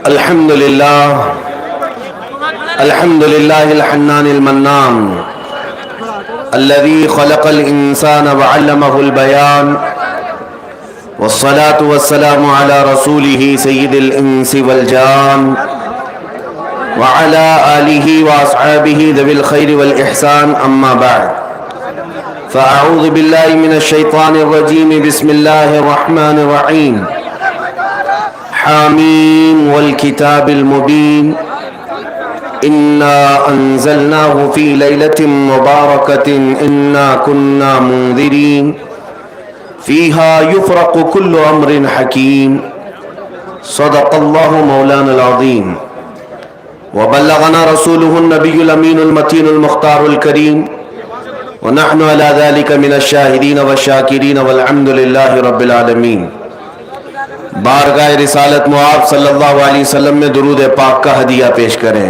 الحمد لله الحنان المنان الذي خلق الإنسان وعلمه البيان والصلاة والسلام على رسوله سيد الإنس والجان وعلى آله وأصحابه ذوي الخير والإحسان أما بعد فأعوذ بالله من الشيطان الرجيم بسم الله الرحمن الرحيم حاميم والكتاب المبين إنا أنزلناه في ليلة مباركة إنا كنا منذرين فيها يفرق كل أمر حكيم صدق الله مولانا العظيم وبلغنا رسوله النبي الأمين المتين المختار الكريم ونحن على ذلك من الشاهدين والشاكرين والحمد لله رب العالمين. بارگاہ رسالت معاب صلی اللہ علیہ وسلم میں درود پاک کا ہدیہ پیش کریں.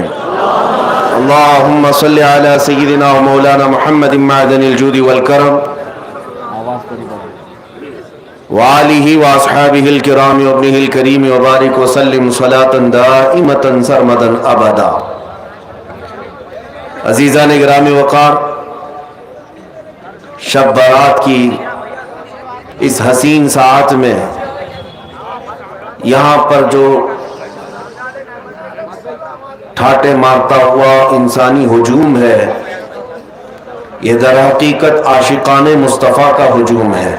اللہم صلی علی سیدنا و مولانا محمد معدن الجود والکرم وآلہ واصحابہ الکرام وابنہ الکریم وبارک وسلم صلاة دائمتا سرمدا ابدا. عزیزان گرامی وقار، شب برات کی اس حسین ساعت میں یہاں پر جو ٹھاٹے مارتا ہوا انسانی ہجوم ہے، یہ در حقیقت عاشقان مصطفیٰ کا ہجوم ہے.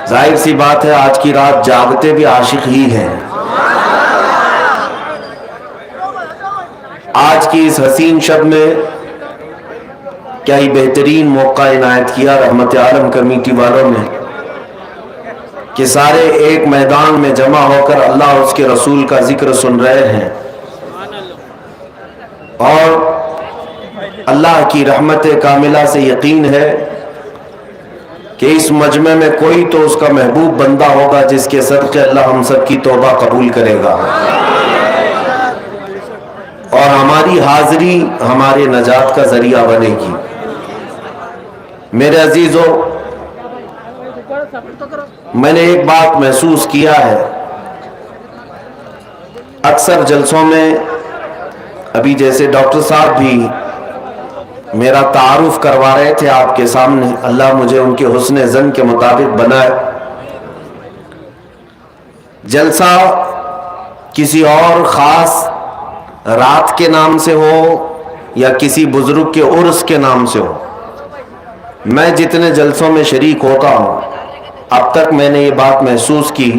ظاہر سی بات ہے آج کی رات جاگتے بھی عاشق ہی ہیں. آج کی اس حسین شب میں کیا ہی بہترین موقع عنایت کیا رحمت عالم کمیٹی والوں نے کہ سارے ایک میدان میں جمع ہو کر اللہ اور اس کے رسول کا ذکر سن رہے ہیں، اور اللہ کی رحمت کاملہ سے یقین ہے کہ اس مجمع میں کوئی تو اس کا محبوب بندہ ہوگا جس کے صدقے اللہ ہم سب کی توبہ قبول کرے گا، اور ہماری حاضری ہمارے نجات کا ذریعہ بنے گی. میرے عزیزو، میں نے ایک بات محسوس کیا ہے. اکثر جلسوں میں ابھی جیسے ڈاکٹر صاحب بھی میرا تعارف کروا رہے تھے آپ کے سامنے، اللہ مجھے ان کے حسن ظن کے مطابق بنائے. جلسہ کسی اور خاص رات کے نام سے ہو یا کسی بزرگ کے عرس کے نام سے ہو، میں جتنے جلسوں میں شریک ہوتا ہوں اب تک میں نے یہ بات محسوس کی،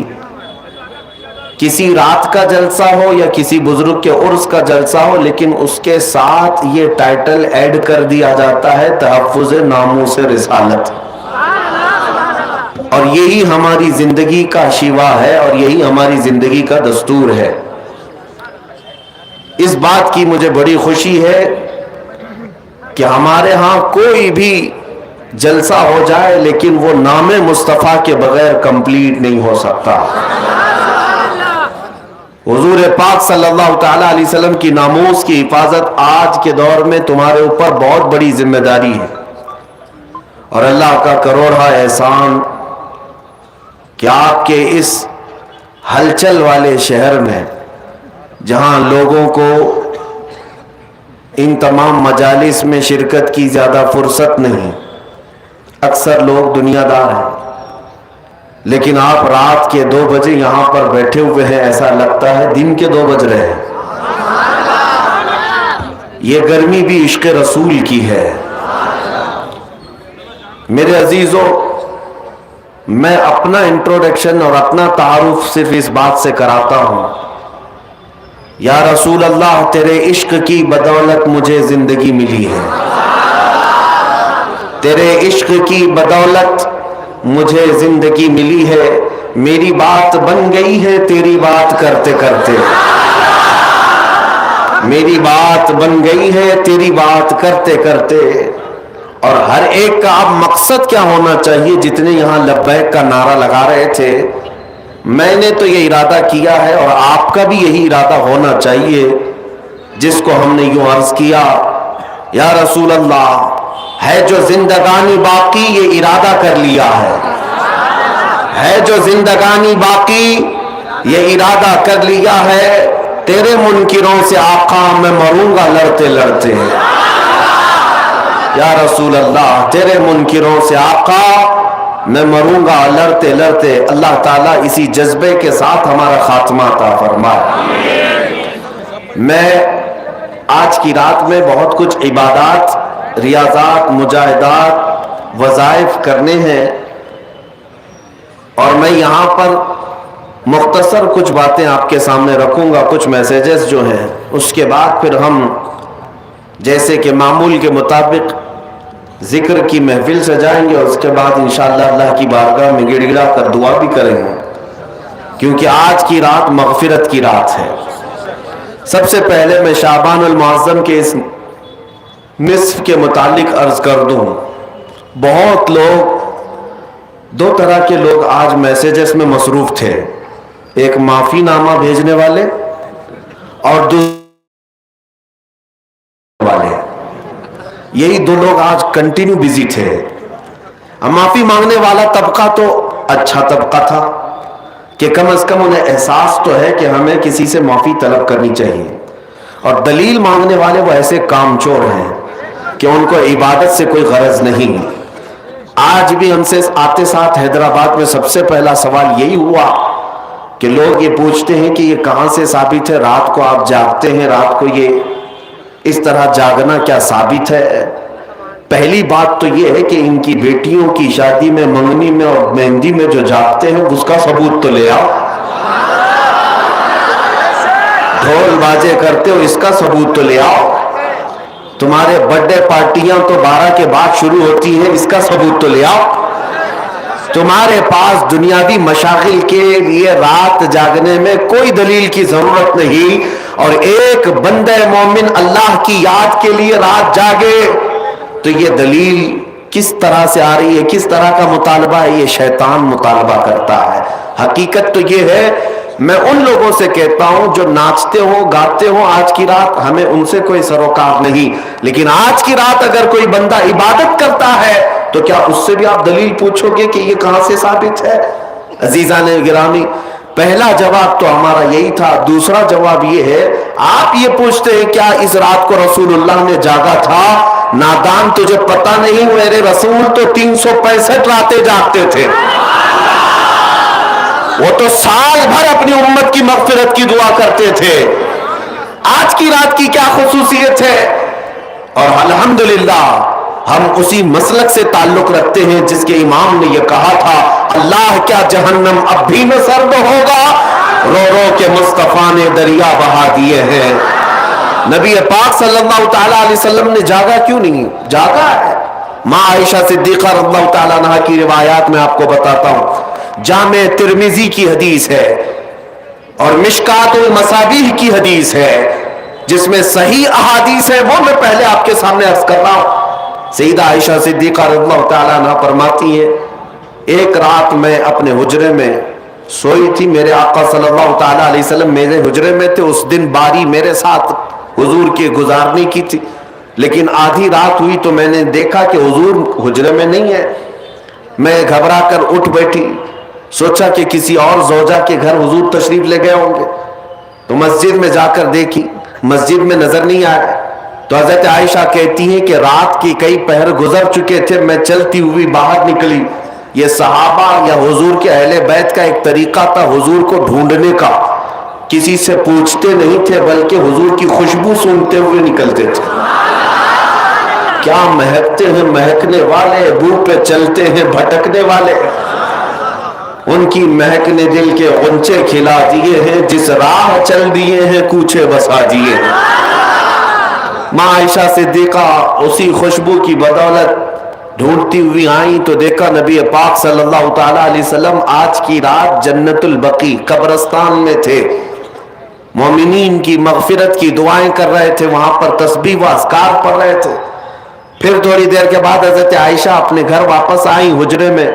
کسی رات کا جلسہ ہو یا کسی بزرگ کے عرس کا جلسہ ہو، لیکن اس کے ساتھ یہ ٹائٹل ایڈ کر دیا جاتا ہے تحفظ ناموس رسالت. اور یہی ہماری زندگی کا شیوا ہے اور یہی ہماری زندگی کا دستور ہے. اس بات کی مجھے بڑی خوشی ہے کہ ہمارے ہاں کوئی بھی جلسہ ہو جائے لیکن وہ نام مصطفیٰ کے بغیر کمپلیٹ نہیں ہو سکتا. حضور پاک صلی اللہ تعالی علیہ وسلم کی ناموس کی حفاظت آج کے دور میں تمہارے اوپر بہت بڑی ذمہ داری ہے، اور اللہ کا کروڑا احسان کہ آپ کے اس ہلچل والے شہر میں جہاں لوگوں کو ان تمام مجالس میں شرکت کی زیادہ فرصت نہیں، اکثر لوگ دنیا دار ہیں، لیکن آپ رات کے 2 بجے یہاں پر بیٹھے ہوئے ہیں، ایسا لگتا ہے دن کے 2 بج رہے ہیں. یہ گرمی بھی عشق رسول کی ہے. میرے عزیزو، میں اپنا انٹروڈکشن اور اپنا تعارف صرف اس بات سے کراتا ہوں، یا رسول اللہ تیرے عشق کی بدولت مجھے زندگی ملی ہے، تیرے عشق کی بدولت مجھے زندگی ملی ہے، میری بات بن گئی ہے تیری بات کرتے کرتے، میری بات بن گئی ہے تیری بات کرتے کرتے. اور ہر ایک کا اب مقصد کیا ہونا چاہیے؟ جتنے یہاں لبیک کا نعرہ لگا رہے تھے، میں نے تو یہ ارادہ کیا ہے اور آپ کا بھی یہی ارادہ ہونا چاہیے، جس کو ہم نے یوں عرض کیا، یا رسول اللہ ہے جو زندگانی باقی یہ ارادہ کر لیا ہے جو زندگانی باقی یہ ارادہ کر لیا ہے تیرے منکروں سے آقا میں مروں گا لڑتے لڑتے. یا رسول اللہ تیرے منکروں سے آقا میں مروں گا لڑتے لڑتے. اللہ تعالیٰ اسی جذبے کے ساتھ ہمارا خاتمہ عطا فرمائے. میں آج کی رات میں بہت کچھ عبادات، ریاضات، مجاہدات، وظائف کرنے ہیں، اور میں یہاں پر مختصر کچھ باتیں آپ کے سامنے رکھوں گا، کچھ میسیجز جو ہیں. اس کے بعد پھر ہم جیسے کہ معمول کے مطابق ذکر کی محفل سجائیں گے، اور اس کے بعد انشاءاللہ اللہ کی بارگاہ میں گڑ گڑا کر دعا بھی کریں گے، کیونکہ آج کی رات مغفرت کی رات ہے. سب سے پہلے میں شعبان المعظم کے اس نصف کے متعلق عرض کر دوں. بہت لوگ، دو طرح کے لوگ آج میسیجز میں مصروف تھے، ایک معافی نامہ بھیجنے والے اور دوسرے والے. یہی دو لوگ آج کنٹینیو بزی تھے. معافی مانگنے والا طبقہ تو اچھا طبقہ تھا کہ کم از کم انہیں احساس تو ہے کہ ہمیں کسی سے معافی طلب کرنی چاہیے، اور دلیل مانگنے والے وہ ایسے کام چور ہیں کہ ان کو عبادت سے کوئی غرض نہیں. آج بھی ہم سے آتے ساتھ حیدرآباد میں سب سے پہلا سوال یہی ہوا کہ لوگ یہ پوچھتے ہیں کہ یہ کہاں سے ثابت ہے رات کو آپ جاگتے ہیں، رات کو یہ اس طرح جاگنا کیا ثابت ہے؟ پہلی بات تو یہ ہے کہ ان کی بیٹیوں کی شادی میں، منگنی میں اور مہندی میں جو جاگتے ہیں اس کا ثبوت تو لے آؤ. ڈھول باجے کرتے ہو اس کا ثبوت تو لے آؤ. تمہارے برتھ ڈے پارٹیاں تو 12 کے بعد شروع ہوتی ہیں، اس کا ثبوت تو لے آؤ. تمہارے پاس دنیاوی مشاغل کے لیے رات جاگنے میں کوئی دلیل کی ضرورت نہیں، اور ایک بندہ مومن اللہ کی یاد کے لیے رات جاگے تو یہ دلیل کس طرح سے آ رہی ہے، کس طرح کا مطالبہ ہے؟ یہ شیطان مطالبہ کرتا ہے. حقیقت تو یہ ہے، میں ان لوگوں سے کہتا ہوں جو ناچتے ہوں گاتے ہوں آج کی رات، ہمیں ان سے کوئی سروکار نہیں، لیکن آج کی رات اگر کوئی بندہ عبادت کرتا ہے تو کیا اس سے بھی آپ دلیل پوچھو گے کہ یہ کہاں سے ثابت ہے؟ عزیزان گرامی، پہلا جواب تو ہمارا یہی تھا. دوسرا جواب یہ ہے، آپ یہ پوچھتے ہیں کیا اس رات کو رسول اللہ نے جاگا تھا؟ نادان تجھے پتہ نہیں، میرے رسول تو 365 راتیں جاگتے تھے. وہ تو سال بھر اپنی امت کی مغفرت کی دعا کرتے تھے. آج کی رات کی کیا خصوصیت ہے؟ اور الحمدللہ ہم اسی مسلک سے تعلق رکھتے ہیں جس کے امام نے یہ کہا تھا، اللہ کیا جہنم اب بھی نہ سرد ہوگا، رو رو کے مصطفیٰ نے دریا بہا دیے ہیں. نبی پاک صلی اللہ تعالیٰ علیہ وسلم نے جاگا کیوں نہیں؟ جاگا ہے. ماں عائشہ صدیقہ رضی اللہ تعالیٰ عنہ کی روایات میں آپ کو بتاتا ہوں. جامع ترمذی کی حدیث ہے اور مشکات المصابیح کی حدیث ہے، جس میں صحیح احادیث ہے، وہ میں پہلے آپ کے سامنے عرض کر رہا ہوں. سیدہ عائشہ صدیقہ رضی اللہ تعالیٰ عنہ فرماتی ہے، ایک رات میں اپنے حجرے میں سوئی تھی، میرے آقا صلی اللہ تعالیٰ علیہ وسلم میرے حجرے میں تھے. اس دن باری میرے ساتھ حضور کے گزارنے کی تھی، لیکن آدھی رات ہوئی تو میں نے دیکھا کہ حضور حجرے میں نہیں ہے. میں گھبرا کر اٹھ بیٹھی، سوچا کہ کسی اور زوجہ کے گھر حضور تشریف لے گئے ہوں گے، تو مسجد میں جا کر دیکھی، مسجد میں نظر نہیں آیا. تو حضرت عائشہ کہتی ہیں کہ رات کی کئی پہر گزر چکے تھے، میں چلتی ہوئی باہر نکلی. یہ صحابہ یا حضور کے اہل بیت کا ایک طریقہ تھا حضور کو ڈھونڈنے کا، کسی سے پوچھتے نہیں تھے بلکہ حضور کی خوشبو سونگتے ہوئے نکلتے تھے. کیا مہکتے ہیں مہکنے والے، بو پہ چلتے ہیں بھٹکنے والے. ان کی مہک نے دل کے غنچے کھلا دیے ہیں، جس راہ چل دیے ہیں کوچے بسا دیے ہیں. ماں عائشہ صدیقہ اسی خوشبو کی بدولت ڈھونڈتی ہوئی آئیں تو دیکھا نبی پاک صلی اللہ تعالیٰ علیہ وسلم آج کی رات جنت البقیع قبرستان میں تھے، مومنین کی مغفرت کی دعائیں کر رہے تھے، وہاں پر تسبیح و اذکار پڑھ رہے تھے. پھر تھوڑی دیر کے بعد حضرت عائشہ اپنے گھر واپس آئیں حجرے میں،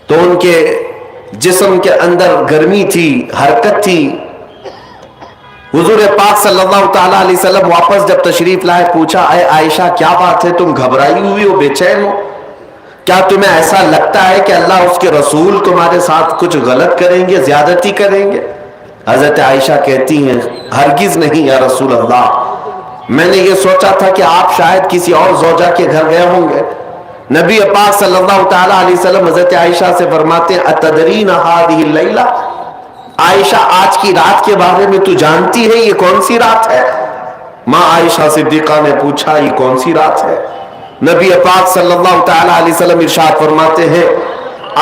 تو ان کے جسم کے اندر گرمی تھی، حرکت تھی. حضور پاک صلی اللہ تعالیٰ علیہ وسلم واپس جب تشریف لائے، پوچھا اے عائشہ کیا بات ہے، تم گھبرائی ہوئی ہو، بے چین ہو؟ کیا تمہیں ایسا لگتا ہے کہ اللہ اس کے رسول تمہارے ساتھ کچھ غلط کریں گے, زیادتی کریں گے؟ حضرت عائشہ کہتی ہیں ہرگز نہیں یا رسول اللہ, میں نے یہ سوچا تھا کہ آپ شاید کسی اور زوجہ کے گھر گئے ہوں گے. نبی پاک صلی اللہ تعالی علیہ وسلم حضرت عائشہ سے فرماتے ہیں اتدرین هذه اللیلہ, عائشہ آج کی رات کے بارے میں تو جانتی ہے یہ کون سی رات ہے؟ ماں عائشہ صدیقہ نے پوچھا یہ کون سی رات ہے؟ نبی پاک صلی اللہ تعالی علیہ وسلم ارشاد فرماتے ہیں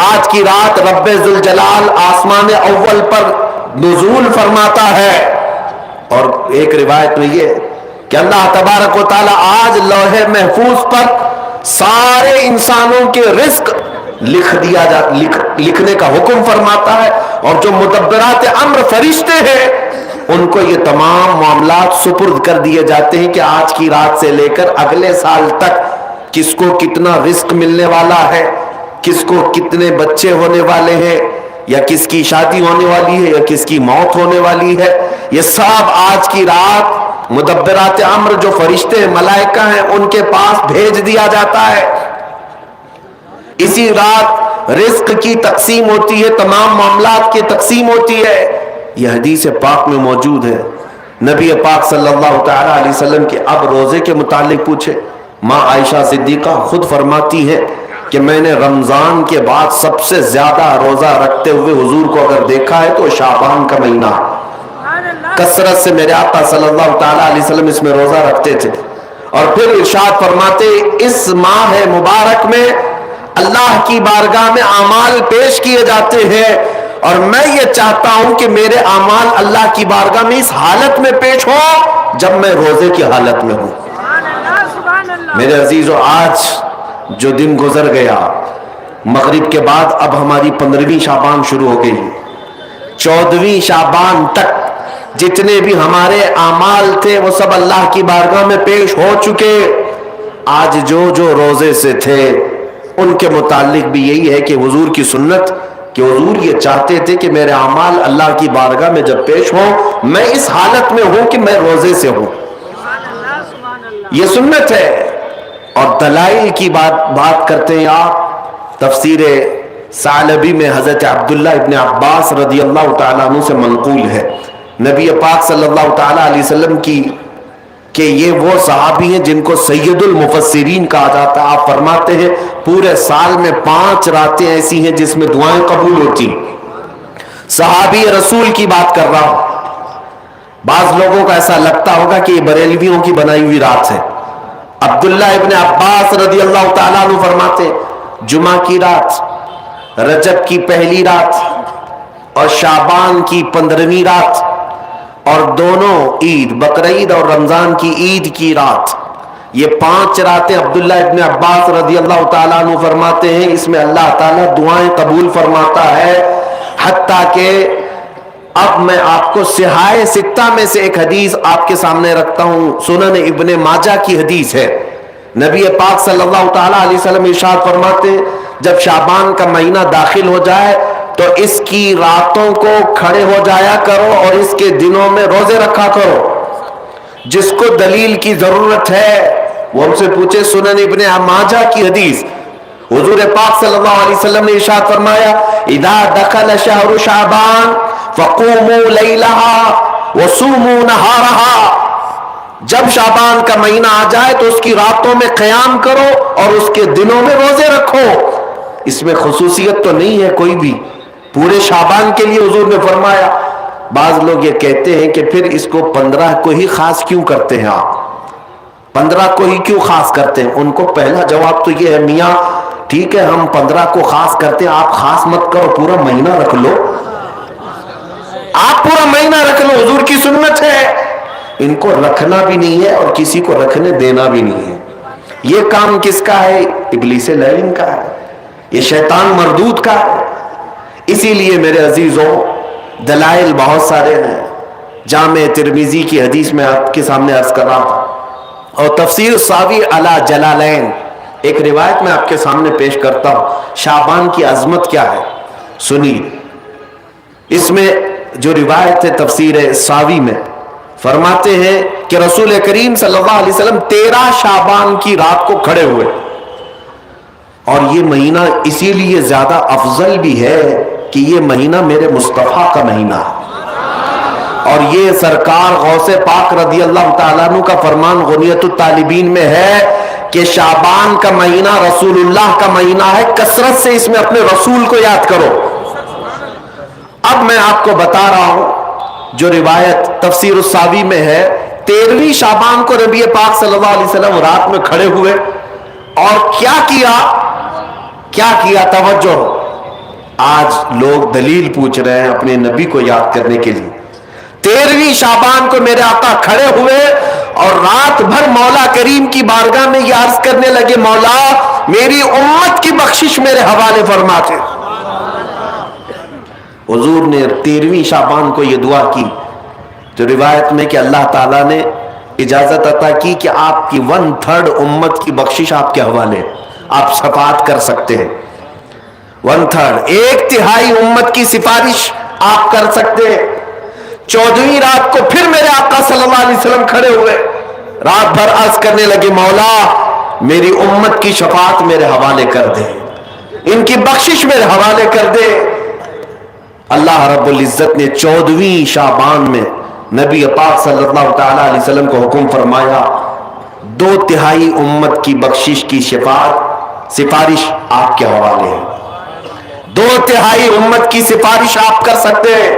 آج کی رات رب ذوالجلال آسمان اول پر نزول فرماتا ہے. اور ایک روایت میں یہ کہ اللہ تبارک و تعالی آج لوح محفوظ پر سارے انسانوں کے رزق لکھنے کا حکم فرماتا ہے, اور جو مدبرات امر فرشتے ہیں ان کو یہ تمام معاملات سپرد کر دیے جاتے ہیں کہ آج کی رات سے لے کر اگلے سال تک کس کو کتنا رزق ملنے والا ہے, کس کو کتنے بچے ہونے والے ہیں, یا کس کی شادی ہونے والی ہے, یا کس کی موت ہونے والی ہے. یہ سب آج کی رات مدبرات امر جو فرشتے ملائکہ ہیں ان کے پاس بھیج دیا جاتا ہے. اسی رات رزق کی تقسیم ہوتی ہے, تمام معاملات کی تقسیم ہوتی ہے. یہ حدیث پاک میں موجود ہے. نبی پاک صلی اللہ تعالی علیہ وسلم کے اب روزے کے متعلق پوچھے, ماں عائشہ صدیقہ خود فرماتی ہے کہ میں نے رمضان کے بعد سب سے زیادہ روزہ رکھتے ہوئے حضور کو اگر دیکھا ہے تو شعبان کا مہینہ, کثرت سے میرے آقا صلی اللہ تعالی علیہ وسلم اس میں روزہ رکھتے تھے. اور پھر ارشاد فرماتے اس ماہ مبارک میں اللہ کی بارگاہ میں اعمال پیش کیے جاتے ہیں, اور میں یہ چاہتا ہوں کہ میرے اعمال اللہ کی بارگاہ میں اس حالت میں پیش ہو جب میں روزے کی حالت میں ہوں. میرے عزیزو, آج جو دن گزر گیا, مغرب کے بعد اب ہماری 15ویں شعبان شروع ہو گئی. 14ویں شعبان تک جتنے بھی ہمارے اعمال تھے وہ سب اللہ کی بارگاہ میں پیش ہو چکے. آج جو روزے سے تھے ان کے متعلق بھی یہی ہے کہ حضور کی سنت کہ حضور یہ چاہتے تھے کہ میرے اعمال اللہ کی بارگاہ میں جب پیش ہوں میں اس حالت میں ہوں کہ میں روزے سے ہوں. یہ سنت ہے. اور دلائل کی بات کرتے ہیں آپ, تفسیر ثعلبی میں حضرت عبداللہ ابن عباس رضی اللہ تعالیٰ عنہ سے منقول ہے نبی پاک صلی اللہ تعالیٰ علیہ وسلم کی کہ یہ وہ صحابی ہیں جن کو سید المفسرین کہا جاتا ہے. آپ فرماتے ہیں پورے سال میں 5 راتیں ایسی ہیں جس میں دعائیں قبول ہوتی. صحابی رسول کی بات کر رہا ہوں. بعض لوگوں کو ایسا لگتا ہوگا کہ یہ بریلویوں کی بنائی ہوئی رات ہے. عبداللہ ابن عباس رضی اللہ تعالیٰ عنہ فرماتے جمعہ کی رات, رجب کی پہلی رات اور شعبان کی 15ویں رات, اور دونوں عید بقرعید اور رمضان کی عید کی رات, یہ 5 راتیں عبداللہ ابن عباس رضی اللہ تعالیٰ عنہ فرماتے ہیں اس میں اللہ تعالیٰ دعائیں قبول فرماتا ہے. حتیٰ کہ اب میں آپ کو صحاح 6 میں سے ایک حدیث آپ کے سامنے رکھتا ہوں, سنن ابن ماجہ کی حدیث ہے. نبی پاک صلی اللہ تعالیٰ علیہ وسلم ارشاد فرماتے جب شعبان کا مہینہ داخل ہو جائے تو اس کی راتوں کو کھڑے ہو جایا کرو اور اس کے دنوں میں روزے رکھا کرو. جس کو دلیل کی ضرورت ہے وہ ہم سے پوچھے. سنن ابن ماجہ کی حدیث, حضور پاک صلی اللہ علیہ وسلم نے ارشاد فرمایا اذا دخل شہر شعبان فقوموا لیلہا وصوموا نہارہا, جب شعبان کا مہینہ آ جائے تو اس کی راتوں میں قیام کرو اور اس کے دنوں میں روزے رکھو. اس میں خصوصیت تو نہیں ہے کوئی بھی, پورے شعبان کے لیے حضور نے فرمایا. بعض لوگ یہ کہتے ہیں کہ پھر اس کو 15 کو ہی خاص کیوں کرتے ہیں آپ, 15 کو ہی کیوں خاص کرتے ہیں؟ ان کو پہلا جواب تو یہ ہے میاں ٹھیک ہے ہم 15 کو خاص کرتے ہیں, آپ خاص مت کرو, پورا مہینہ رکھ لو, آپ پورا مہینہ رکھ لو, حضور کی سنت ہے. ان کو رکھنا بھی نہیں ہے اور کسی کو رکھنے دینا بھی نہیں ہے. یہ کام کس کا ہے؟ ابلیس لعین کا ہے, یہ شیطان مردود کا ہے. اسی لیے میرے عزیزوں دلائل بہت سارے ہیں. جامع ترمذی کی حدیث میں آپ کے سامنے عرض کر رہا تھا, اور تفسیر ساوی علی جلالین ایک روایت میں آپ کے سامنے پیش کرتا ہوں. شعبان کی عظمت کیا ہے سنیے. اس میں جو روایت ہے تفسیر ساوی میں فرماتے ہیں کہ رسول کریم صلی اللہ علیہ وسلم 13 شعبان کی رات کو کھڑے ہوئے اور یہ مہینہ اسی لیے زیادہ افضل بھی ہے کہ یہ مہینہ میرے مصطفیٰ کا مہینہ ہے، اور یہ سرکار غوث پاک رضی اللہ تعالیٰ عنہ کا فرمان غنیت الطالبین میں ہے کہ شعبان کا مہینہ رسول اللہ کا مہینہ ہے، کثرت سے اس میں اپنے رسول کو یاد کرو۔ اب میں آپ کو بتا رہا ہوں جو روایت تفسیر الساوی میں ہے، 13ویں شعبان کو نبی پاک صلی اللہ علیہ وسلم رات میں کھڑے ہوئے اور کیا کیا توجہ، آج لوگ دلیل پوچھ رہے ہیں اپنے نبی کو یاد کرنے کے لیے۔ 13ویں شعبان کو میرے آقا کھڑے ہوئے اور رات بھر مولا کریم کی بارگاہ میں یہ عرض کرنے لگے، مولا میری امت کی بخشش میرے حوالے فرما دے۔ حضور نے 13ویں شعبان کو یہ دعا کی، تو روایت میں کہ اللہ تعالیٰ نے اجازت عطا کی کہ آپ کی 1/3 امت کی بخشش آپ کے حوالے، آپ شفاعت کر سکتے ہیں۔ 1/3 1/3 امت کی سفارش آپ کر سکتے ہیں۔ 14ویں رات کو پھر میرے آقا صلی اللہ علیہ وسلم کھڑے ہوئے، رات بھر عرض کرنے لگے، مولا میری امت کی شفاعت میرے حوالے کر دے، ان کی بخشش میرے حوالے کر دے۔ اللہ رب العزت نے 14ویں شعبان میں نبی پاک صلی اللہ تعالی علیہ وسلم کو حکم فرمایا، 2/3 امت کی بخشش کی شفاعت سفارش آپ کے حوالے ہے، 2/3 امت کی سفارش آپ کر سکتے ہیں۔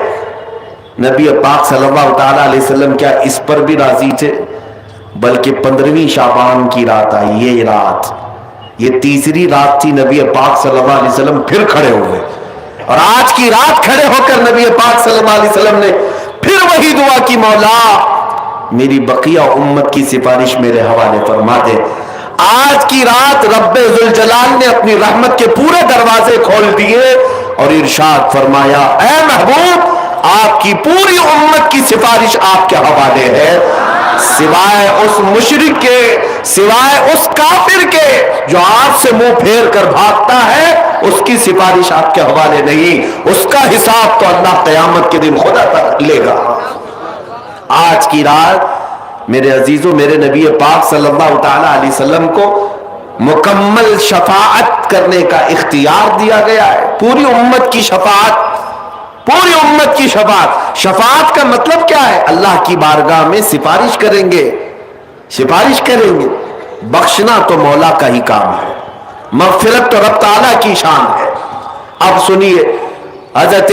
نبی پاک صلی اللہ تعالی علیہ وسلم کیا اس پر بھی راضی تھے، بلکہ 15ویں شعبان کی رات آئی، یہ رات، یہ تیسری رات تھی، نبی پاک صلی اللہ علیہ وسلم پھر کھڑے ہوئے، اور آج کی رات کھڑے ہو کر نبی پاک صلی اللہ علیہ وسلم نے پھر وہی دعا کی، مولا میری بقیہ امت کی سفارش میرے حوالے فرما دے۔ آج کی رات رب ذوالجلال نے اپنی رحمت کے پورے دروازے کھول دیے اور ارشاد فرمایا، اے محبوب آپ کی پوری امت کی سفارش آپ کے حوالے ہے، سوائے اس مشرک کے، سوائے اس کافر کے جو آپ سے منہ پھیر کر بھاگتا ہے، اس کی سفارش آپ کے حوالے نہیں، اس کا حساب تو اللہ قیامت کے دن خدا تک لے گا۔ آج کی رات میرے عزیزوں، میرے نبی پاک صلی اللہ تعالی علیہ وسلم کو مکمل شفاعت کرنے کا اختیار دیا گیا ہے، پوری امت کی شفاعت، پوری امت کی شفاعت۔ شفاعت کا مطلب کیا ہے؟ اللہ کی بارگاہ میں سفارش کریں گے، سفارش کریں گے۔ بخشنا تو مولا کا ہی کام ہے، مغفرت تو رب تعالیٰ کی شان ہے۔ اب سنیے، حضرت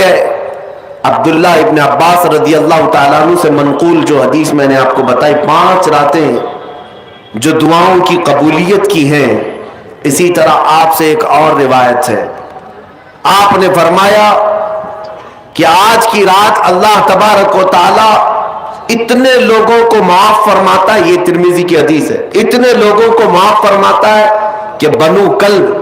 عبداللہ ابن عباس رضی اللہ تعالیٰ عنہ سے منقول جو حدیث میں نے آپ کو بتائی، 5 راتیں جو دعاؤں کی قبولیت کی ہیں، اسی طرح آپ سے ایک اور روایت ہے، آپ نے فرمایا کہ آج کی رات اللہ تبارک و تعالی اتنے لوگوں کو معاف فرماتا ہے، یہ ترمذی کی حدیث ہے، اتنے لوگوں کو معاف فرماتا ہے کہ بنو کلب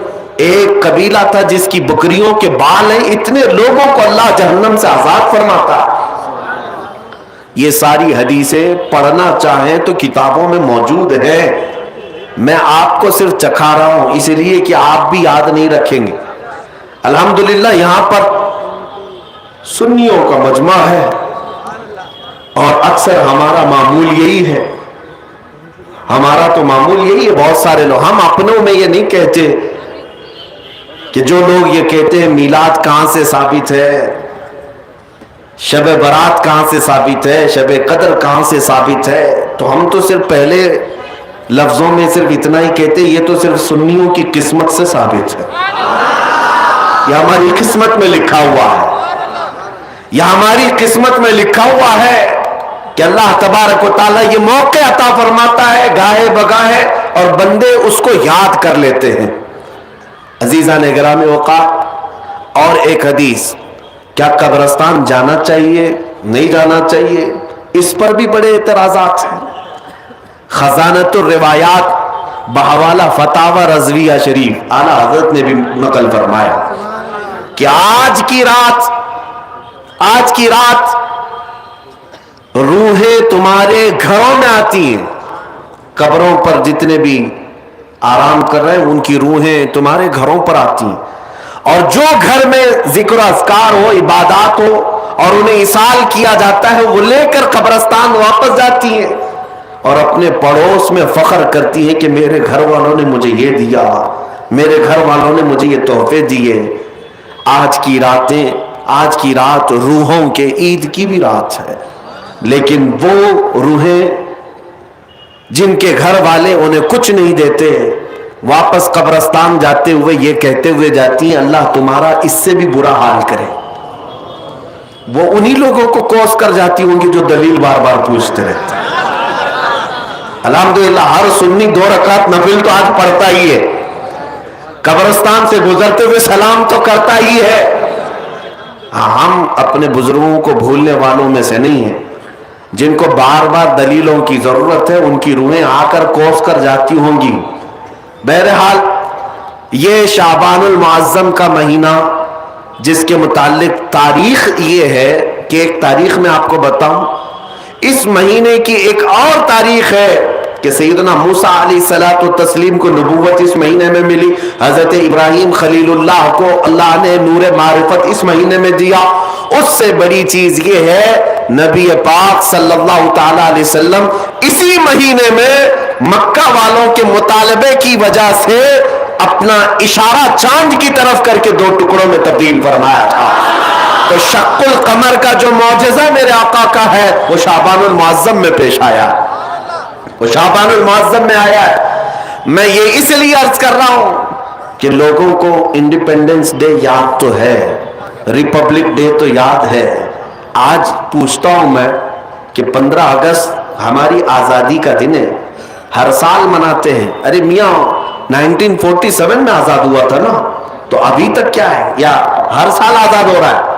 ایک قبیلہ تھا جس کی بکریوں کے بال ہیں، اتنے لوگوں کو اللہ جہنم سے آزاد فرماتا ہے۔ یہ ساری حدیثیں پڑھنا چاہیں تو کتابوں میں موجود ہیں، میں آپ کو صرف چکھا رہا ہوں اس لیے کہ آپ بھی یاد نہیں رکھیں گے۔ الحمدللہ یہاں پر سنیوں کا مجمع ہے اور اکثر ہمارا معمول یہی ہے، ہمارا تو معمول یہی ہے، بہت سارے لوگ، ہم اپنوں میں یہ نہیں کہتے کہ جو لوگ یہ کہتے ہیں میلاد کہاں سے ثابت ہے، شب برات کہاں سے ثابت ہے، شب قدر کہاں سے ثابت ہے، تو ہم تو صرف پہلے لفظوں میں صرف اتنا ہی کہتے ہیں، یہ تو صرف سنیوں کی قسمت سے ثابت ہے، یہ ہماری قسمت میں لکھا ہوا ہے، یہ ہماری قسمت میں لکھا ہوا ہے کہ اللہ تبارک و تعالیٰ یہ موقع عطا فرماتا ہے گاہے بگاہے اور بندے اس کو یاد کر لیتے ہیں۔ عزیزان گرامی اوقات، اور ایک حدیث، کیا قبرستان جانا چاہیے نہیں جانا چاہیے، اس پر بھی بڑے اعتراضات ہیں۔ خزانۃ الروایات بحوالہ فتاوی رضویہ شریف اعلیٰ حضرت نے بھی نقل فرمایا کہ آج کی رات روحیں تمہارے گھروں میں آتی ہیں، قبروں پر جتنے بھی آرام کر رہے ہیں ان کی روحیں تمہارے گھروں پر آتی ہیں، اور جو گھر میں ذکر اذکار ہو، عبادات ہو اور انہیں اصال کیا جاتا ہے، وہ لے کر قبرستان واپس جاتی ہیں اور اپنے پڑوس میں فخر کرتی ہیں کہ میرے گھر والوں نے مجھے یہ دیا، میرے گھر والوں نے مجھے یہ تحفے دیے. آج کی رات روحوں کے عید کی بھی رات ہے، لیکن وہ روحیں جن کے گھر والے انہیں کچھ نہیں دیتے، واپس قبرستان جاتے ہوئے یہ کہتے ہوئے جاتی ہیں اللہ تمہارا اس سے بھی برا حال کرے. وہ انہی لوگوں کو کوس کر جاتی ہوں گی جو دلیل بار بار پوچھتے رہتے ہیں. الحمدللہ ہر سنی 2 رکعت نفل تو آج پڑھتا ہی ہے، قبرستان سے گزرتے ہوئے سلام تو کرتا ہی ہے. ہم اپنے بزرگوں کو بھولنے والوں میں سے نہیں ہیں. جن کو بار بار دلیلوں کی ضرورت ہے ان کی روحیں آ کر کوس کر جاتی ہوں گی. بہرحال یہ شعبان المعظم کا مہینہ، جس کے متعلق تاریخ یہ ہے کہ ایک تاریخ میں آپ کو بتاؤں، اس مہینے کی ایک اور تاریخ ہے کہ سیدنا موسیٰ علیہ الصلوۃ والتسلیم کو نبوت اس مہینے میں ملی. حضرت ابراہیم خلیل اللہ کو اللہ نے نور معرفت اس مہینے میں دیا. اس سے بڑی چیز یہ ہے نبی پاک صلی اللہ تعالی علیہ وسلم اسی مہینے میں مکہ والوں کے مطالبے کی وجہ سے اپنا اشارہ چاند کی طرف کر کے 2 ٹکڑوں میں تبدیل فرمایا تھا. تو شق القمر کا جو معجزہ میرے آقا کا ہے وہ شعبان المعظم میں پیش آیا، وہ شعبان المعظم میں آیا ہے. میں یہ اس لیے عرض کر رہا ہوں کہ لوگوں کو انڈیپینڈنس ڈے یاد تو ہے، ریپبلک ڈے تو یاد ہے. آج پوچھتا ہوں میں کہ 15 اگست ہماری آزادی کا دن ہے، ہر سال مناتے ہیں. ارے میاں 1947 میں آزاد ہوا تھا نا، تو ابھی تک کیا ہے؟ یا ہر سال آزاد ہو رہا ہے؟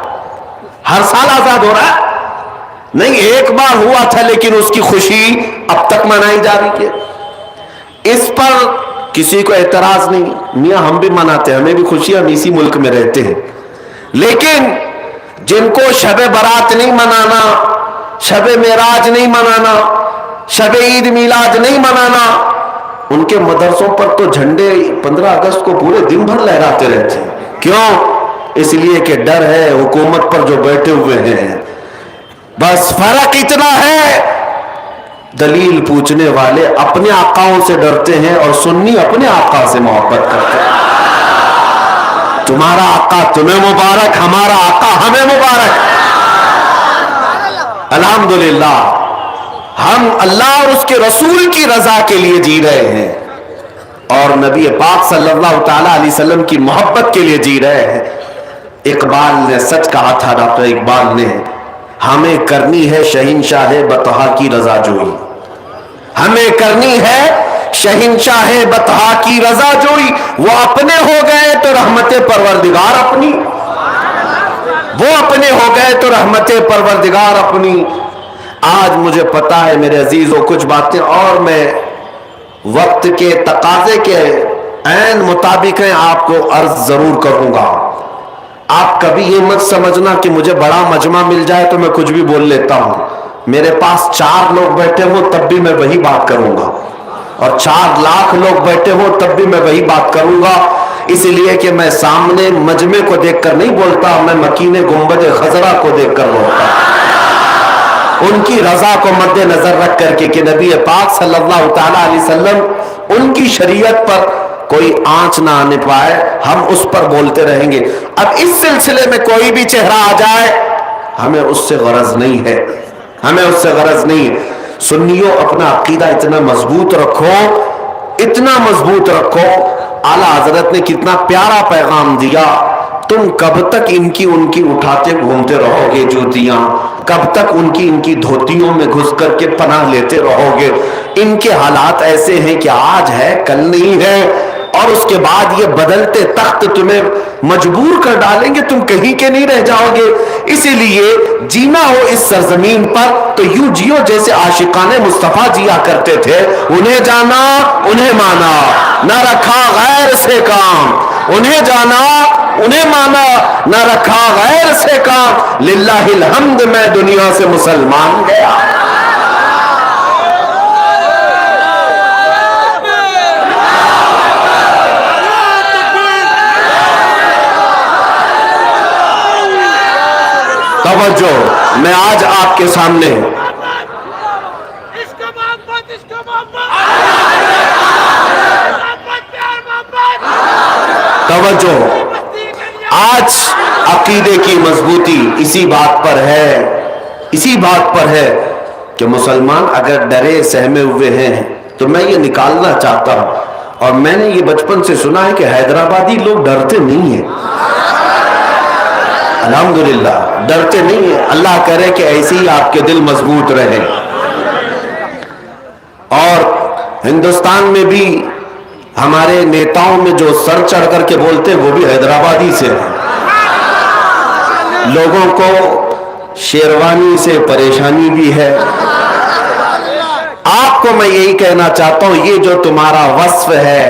ہر سال آزاد ہو رہا ہے؟ نہیں، ایک بار ہوا تھا لیکن اس کی خوشی اب تک منائی جا رہی ہے. اس پر کسی کو اعتراض نہیں. میاں ہم بھی مناتے ہیں، ہمیں بھی خوشی، ہم اسی ملک میں رہتے ہیں. لیکن جن کو شب برات نہیں منانا، شب معراج نہیں منانا، شب عید میلاد نہیں منانا، ان کے مدرسوں پر تو جھنڈے 15 اگست کو پورے دن بھر لہراتے رہتے ہیں. کیوں؟ اس لیے کہ ڈر ہے حکومت پر جو بیٹھے ہوئے ہیں. بس فرق اتنا ہے، دلیل پوچھنے والے اپنے آقاؤں سے ڈرتے ہیں اور سنی اپنے آقا سے محبت کرتے ہیں. تمہارا آقا تمہیں مبارک، ہمارا آقا ہمیں مبارک. الحمدللہ ہم اللہ اور اس کے رسول کی رضا کے لیے جی رہے ہیں اور نبی پاک صلی اللہ تعالی علیہ وسلم کی محبت کے لیے جی رہے ہیں. اقبال نے سچ کہا تھا، ڈاکٹر اقبال نے، ہمیں کرنی ہے شہنشاہ بطحا کی رضا جوئی. ہمیں کرنی ہے شہنشاہ بطحا کی رضا جوئی. وہ اپنے ہو گئے تو رحمت پروردگار اپنی، وہ اپنے ہو گئے تو رحمت پروردگار اپنی. آج مجھے پتا ہے میرے عزیزوں کچھ باتیں اور میں وقت کے تقاضے کے عین مطابق ہیں آپ کو عرض ضرور کروں گا. آپ کبھی یہ مت سمجھنا کہ مجھے بڑا مجمع مل جائے تو میں کچھ بھی بول لیتا ہوں. میرے پاس 4 لوگ بیٹھے ہوں تب بھی میں وہی بات کروں گا، اور 4 لاکھ لوگ بیٹھے ہوں تب بھی میں وہی بات کروں گا. اس لیے کہ میں سامنے مجمع کو دیکھ کر نہیں بولتا، میں مکین گنبد خضرا کو دیکھ کر بولتا، ان کی رضا کو مد نظر رکھ کر کے کہ نبی پاک صلی اللہ تعالی علیہ وسلم ان کی شریعت پر کوئی آنچ نہ آنے پائے، ہم اس پر بولتے رہیں گے. اب اس سلسلے میں کوئی بھی چہرہ آ جائے ہمیں اس سے غرض نہیں ہے، ہمیں اس سے غرض نہیں ہے. سنیوں اپنا عقیدہ اتنا مضبوط رکھو، اتنا مضبوط رکھو. اعلیٰ حضرت نے کتنا پیارا پیغام دیا. تم کب تک ان کی اٹھاتے گھومتے رہو گے جوتیاں؟ کب تک ان کی دھوتیوں میں گھس کر کے پناہ لیتے رہو گے؟ ان کے حالات ایسے ہیں کہ آج ہے کل نہیں ہے، اور اس کے بعد یہ بدلتے تخت تمہیں مجبور کر ڈالیں گے، تم کہیں کے نہیں رہ جاؤ گے. اسی لیے جینا ہو اس سرزمین پر تو یوں جیو جیسے عاشقان مصطفیٰ جیا کرتے تھے. انہیں جانا انہیں مانا، نہ رکھا غیر سے کام. انہیں جانا انہیں مانا، نہ رکھا غیر سے کام. للہ الحمد میں دنیا سے مسلمان گیا. توجہ، میں آج آپ کے سامنے توجہ، آج عقیدے کی مضبوطی اسی بات پر ہے کہ مسلمان اگر ڈرے سہمے ہوئے ہیں تو میں یہ نکالنا چاہتا ہوں، اور میں نے یہ بچپن سے سنا ہے کہ حیدرآبادی لوگ ڈرتے نہیں ہیں، الحمدللہ ڈرتے نہیں ہیں۔ اللہ کرے کہ ایسے ہی آپ کے دل مضبوط رہے۔ اور ہندوستان میں بھی ہمارے نیتاؤں میں جو سر چڑھ کر کے بولتے وہ بھی حیدرآبادی سے ہیں۔ لوگوں کو شیروانی سے پریشانی بھی ہے۔ آپ کو میں یہی کہنا چاہتا ہوں، یہ جو تمہارا وصف ہے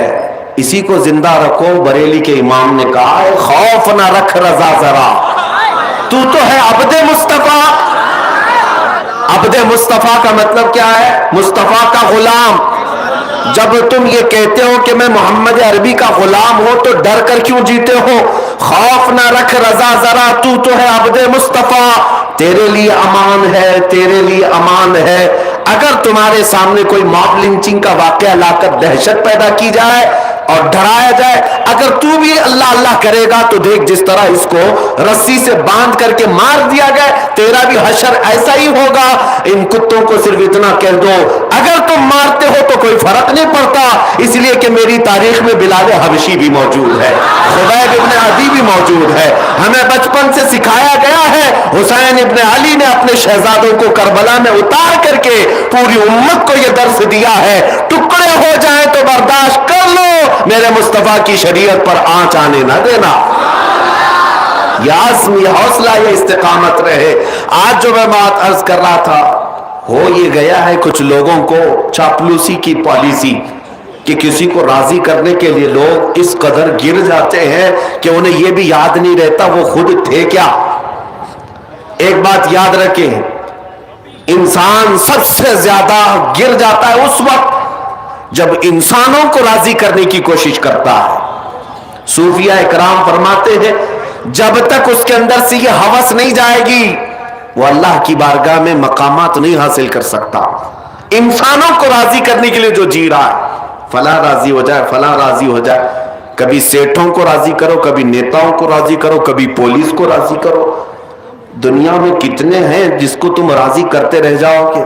اسی کو زندہ رکھو۔ بریلی کے امام نے کہا ہے خوف نہ رکھ رضا ذرا، تو ہے عبد مصطفیٰ۔ عبد مصطفیٰ کا مطلب کیا ہے؟ مصطفیٰ کا غلام۔ جب تم یہ کہتے ہو کہ میں محمد عربی کا غلام ہوں تو ڈر کر کیوں جیتے ہو؟ خوف نہ رکھ رضا ذرا، تو ہے عبد مصطفیٰ، تیرے لیے امان ہے، تیرے لیے امان ہے۔ اگر تمہارے سامنے کوئی موب لنچنگ کا واقعہ لا کر دہشت پیدا کی جائے اور ڈرایا جائے، اگر تو بھی اللہ اللہ کرے گا تو دیکھ جس طرح اس کو رسی سے باندھ کر کے مار دیا گیا، تیرا بھی حشر ایسا ہی ہوگا۔ ان کتوں کو صرف اتنا کہہ دو اگر تم مارتے ہو تو کوئی فرق نہیں پڑتا، اس لیے کہ میری تاریخ میں بلال حبشی بھی موجود ہے، خبیب ابن عدی بھی موجود ہے۔ ہمیں بچپن سے سکھایا گیا ہے، حسین ابن علی نے اپنے شہزادوں کو کربلا میں اتار کر کے پوری امت کو یہ درس دیا ہے، ٹکڑے ہو جائیں تو برداشت کر لو، میرے مصطفیٰ کی شریعت پر آنچ آنے نہ دینا۔ یہ عزم، یہ حوصلہ، یہ استقامت رہے۔ آج جو میں بات عرض کر رہا تھا، ہو یہ گیا ہے کچھ لوگوں کو چاپلوسی کی پالیسی کہ کسی کو راضی کرنے کے لیے لوگ اس قدر گر جاتے ہیں کہ انہیں یہ بھی یاد نہیں رہتا وہ خود تھے کیا۔ ایک بات یاد رکھیں، انسان سب سے زیادہ گر جاتا ہے اس وقت جب انسانوں کو راضی کرنے کی کوشش کرتا ہے۔ صوفیہ اکرام فرماتے ہیں جب تک اس کے اندر سے یہ ہوس نہیں جائے گی وہ اللہ کی بارگاہ میں مقامات نہیں حاصل کر سکتا۔ انسانوں کو راضی کرنے کے لیے جو جی رہا ہے، فلاں راضی ہو جائے، فلاں راضی ہو جائے، کبھی سیٹھوں کو راضی کرو، کبھی نیتاؤں کو راضی کرو، کبھی پولیس کو راضی کرو۔ دنیا میں کتنے ہیں جس کو تم راضی کرتے رہ جاؤ گے؟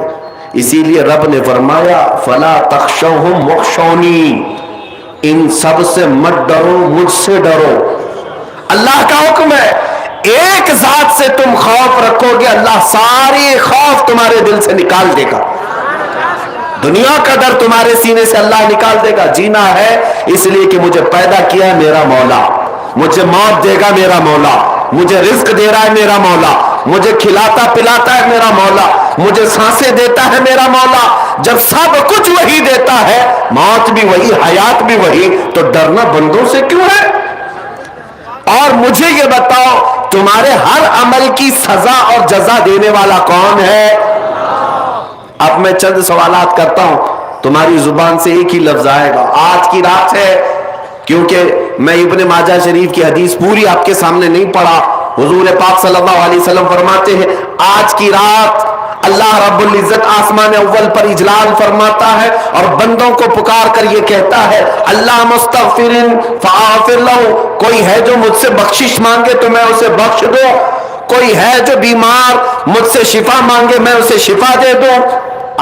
اسی لیے رب نے فرمایا فلا تخشوہم وخشونی، ان سب سے مت ڈرو، مجھ سے ڈرو۔ اللہ کا حکم ہے، ایک ذات سے تم خوف رکھو گے، اللہ ساری خوف تمہارے دل سے نکال دے گا۔ دنیا کا ڈر تمہارے سینے سے اللہ نکال دے گا۔ جینا ہے اس لیے کہ مجھے پیدا کیا ہے میرا مولا، مجھے موت دے گا میرا مولا، مجھے رزق دے رہا ہے میرا مولا، مجھے کھلاتا پلاتا ہے میرا مولا، مجھے سانسیں دیتا ہے میرا مولا۔ جب سب کچھ وہی دیتا ہے، موت بھی وہی، حیات بھی وہی، تو ڈرنا بندوں سے کیوں ہے؟ اور مجھے یہ بتاؤ تمہارے ہر عمل کی سزا اور جزا دینے والا کون ہے؟ اب میں چند سوالات کرتا ہوں، تمہاری زبان سے ایک ہی لفظ آئے گا، آج کی رات ہے، کیونکہ میں ابن ماجہ شریف کی حدیث پوری آپ کے سامنے نہیں پڑھا۔ حضور پاک صلی اللہ علیہ وسلم فرماتے ہیں آج کی رات اللہ رب العزت آسمان اول پر اجلال فرماتا ہے اور بندوں کو پکار کر یہ کہتا ہے اللہ مستغفرن فاغفر لہ، کوئی ہے جو مجھ سے بخشش مانگے تو میں اسے بخش دوں، کوئی ہے جو بیمار مجھ سے شفا مانگے میں اسے شفا دے دوں۔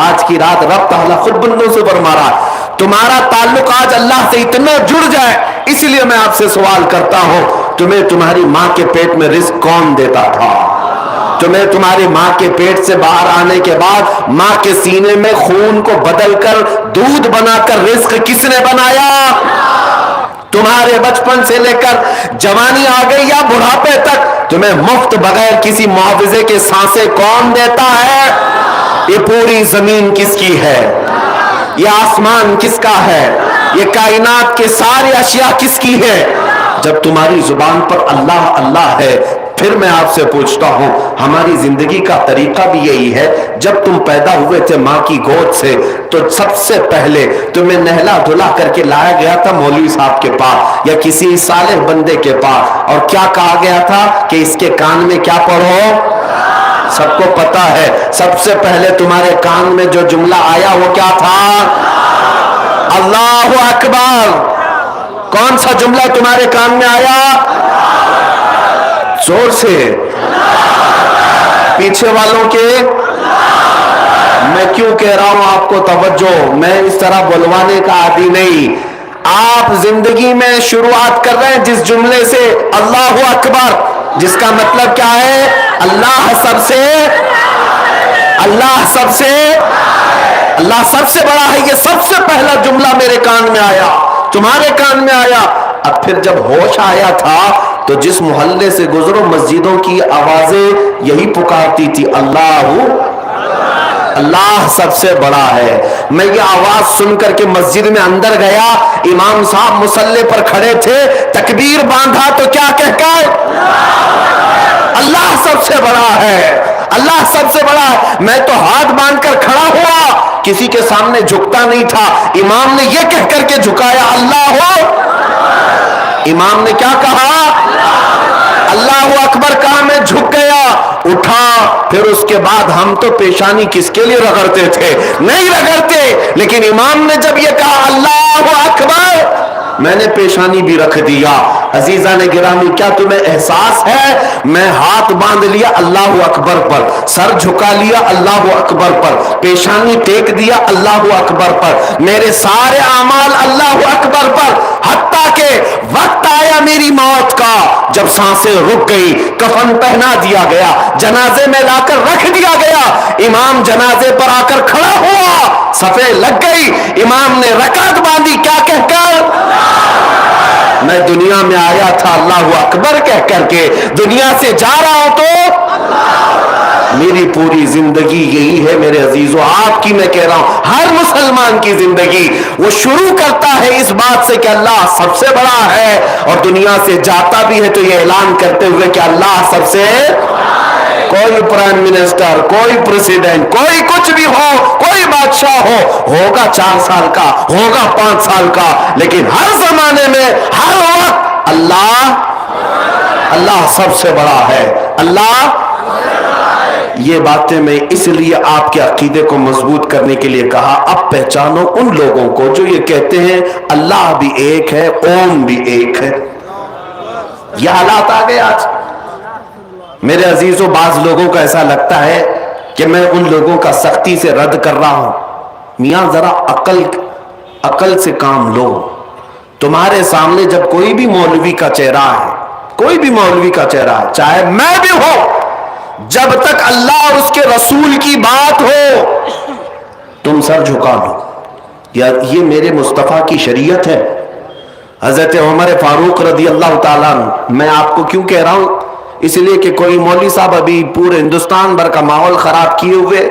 آج کی رات رب تعالیٰ خود بندوں سے فرما رہا ہے تمہارا تعلق آج اللہ سے اتنا جڑ جائے۔ اس لیے میں آپ سے سوال کرتا ہوں، تمہیں تمہاری ماں کے پیٹ میں رزق کون دیتا تھا؟ تمہیں تمہاری ماں کے پیٹ سے باہر آنے کے بعد ماں کے سینے میں خون کو بدل کر دودھ بنا کر رزق کس نے بنایا؟ تمہارے بچپن سے لے کر جوانی آ گئی یا بڑھاپے تک تمہیں مفت بغیر کسی معاوضے کے سانسیں کون دیتا ہے؟ یہ پوری زمین کس کی ہے؟ یہ آسمان کس کا ہے؟ یہ کائنات کے سارے اشیاء کس کی ہے؟ جب تمہاری زبان پر اللہ اللہ ہے، پھر میں آپ سے پوچھتا ہوں ہماری زندگی کا طریقہ بھی یہی ہے۔ جب تم پیدا ہوئے تھے ماں کی گود سے تو سب سے پہلے تمہیں نہلا دھلا کر کے لایا گیا تھا مولوی صاحب کے پاس یا کسی صالح بندے کے پاس، اور کیا کہا گیا تھا کہ اس کے کان میں کیا پڑھو؟ سب کو پتا ہے سب سے پہلے تمہارے کان میں جو جملہ آیا وہ کیا تھا؟ اللہ اکبر۔ کون سا جملہ تمہارے کان میں آیا؟ زور سے، پیچھے والوں کے میں کیوں کہہ رہا ہوں آپ کو توجہ، میں اس طرح بلوانے کا عادی نہیں. آپ زندگی میں شروعات کر رہے ہیں جس جملے سے اللہ اکبر، جس کا مطلب کیا ہے؟ اللہ سب سے بڑا ہے. یہ سب سے پہلا جملہ میرے کان میں آیا، تمہارے کان میں آیا. اب پھر جب ہوش آیا تھا تو جس محلے سے گزرو مسجدوں کی آوازیں یہی پکارتی تھی، اللہ سب سے بڑا ہے. میں یہ آواز سن کر کے مسجد میں اندر گیا، امام صاحب مصلی پر کھڑے تھے، تکبیر باندھا تو کیا کہہ کر؟ اللہ سب سے بڑا ہے، اللہ سب سے بڑا ہے. میں تو ہاتھ باندھ کر کھڑا ہوا، کسی کے سامنے جھکتا نہیں تھا. امام نے یہ کہہ کر کے جھکایا، اللہ ہو. امام نے کیا کہا؟ اللہ اکبر کہا، میں جھک گیا، اٹھا. پھر اس کے بعد ہم تو پیشانی کس کے لیے رگڑتے تھے؟ نہیں رگڑتے، لیکن امام نے جب یہ کہا اللہ اکبر، میں نے پیشانی بھی رکھ دیا. عزیزان گرامی، کیا تمہیں احساس ہے؟ میں ہاتھ باندھ لیا اللہ اکبر پر، سر جھکا لیا اللہ اکبر پر، پیشانی ٹیک دیا اللہ اکبر پر، میرے سارے اعمال اللہ اکبر پر. حتیٰ کہ وقت آیا میری موت کا، جب سانسیں رک گئی، کفن پہنا دیا گیا، جنازے میں لا کر رکھ دیا گیا. امام جنازے پر آ کر کھڑا ہوا، صفیں لگ گئی، امام نے رکعت باندھی، کیا کہہ کر؟ میں دنیا میں آیا تھا اللہ اکبر کہہ کر کے، دنیا سے جا رہا ہوں تو میری پوری زندگی یہی ہے میرے عزیزو. آپ کی میں کہہ رہا ہوں، ہر مسلمان کی زندگی وہ شروع کرتا ہے اس بات سے کہ اللہ سب سے بڑا ہے، اور دنیا سے جاتا بھی ہے تو یہ اعلان کرتے ہوئے کہ اللہ سب سے. کوئی پرائم منسٹر، کوئی پریزیڈنٹ، کوئی کچھ بھی ہو، کوئی بادشاہ ہوگا 4 سال کا، ہوگا 5 سال کا، لیکن ہر زمانے میں ہر وقت اللہ سب سے بڑا ہے. اللہ، یہ باتیں میں اس لیے آپ کے عقیدے کو مضبوط کرنے کے لیے کہا. اب پہچانو ان لوگوں کو جو یہ کہتے ہیں اللہ بھی ایک ہے، اوم بھی ایک ہے. یہ حالات آ گئے آج میرے عزیزوں. بعض لوگوں کا ایسا لگتا ہے کہ میں ان لوگوں کا سختی سے رد کر رہا ہوں. میاں ذرا عقل سے کام لو. تمہارے سامنے جب کوئی بھی مولوی کا چہرہ ہے، کوئی بھی مولوی کا چہرہ ہے، چاہے میں بھی ہوں، جب تک اللہ اور اس کے رسول کی بات ہو تم سر جھکا لو. یہ میرے مصطفیٰ کی شریعت ہے. حضرت عمر فاروق رضی اللہ تعالیٰ عنہ، میں آپ کو کیوں کہہ رہا ہوں؟ اس لیے کہ کوئی مولوی صاحب ابھی پورے ہندوستان بھر کا ماحول خراب کیے ہوئے،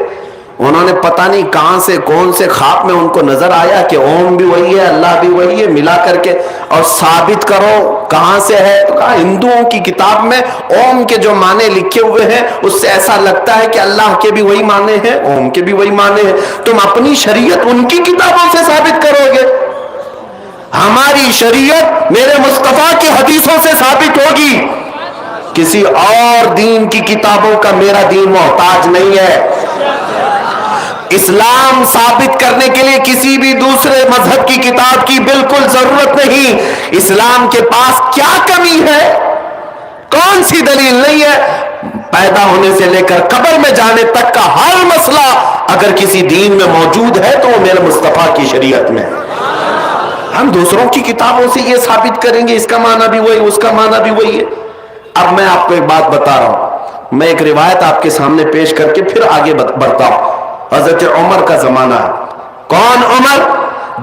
انہوں نے پتہ نہیں کہاں سے کون سے خواب میں ان کو نظر آیا کہ اوم بھی وہی ہے، اللہ بھی وہی ہے، ملا کر کے اور ثابت کرو کہاں سے ہے. تو کہا ہندوؤں کی کتاب میں اوم کے جو معنی لکھے ہوئے ہیں اس سے ایسا لگتا ہے کہ اللہ کے بھی وہی معنی ہیں، اوم کے بھی وہی معنی ہیں. تم اپنی شریعت ان کی کتابوں سے ثابت کرو گے، ہماری شریعت میرے مصطفیٰ کی حدیثوں سے ثابت ہوگی. کسی اور دین کی کتابوں کا میرا دین محتاج نہیں ہے. اسلام ثابت کرنے کے لیے کسی بھی دوسرے مذہب کی کتاب کی بالکل ضرورت نہیں. اسلام کے پاس کیا کمی ہے؟ کون سی دلیل نہیں ہے؟ پیدا ہونے سے لے کر قبر میں جانے تک کا ہر مسئلہ اگر کسی دین میں موجود ہے تو وہ میرے مصطفیٰ کی شریعت میں. ہم دوسروں کی کتابوں سے یہ ثابت کریں گے اس کا معنی بھی وہی، اس کا معنی بھی وہی ہے. اب میں آپ کو ایک بات بتا رہا ہوں، میں ایک روایت آپ کے سامنے پیش کر کے پھر آگے بڑھتا ہوں. حضرت عمر کا زمانہ ہے. کون عمر؟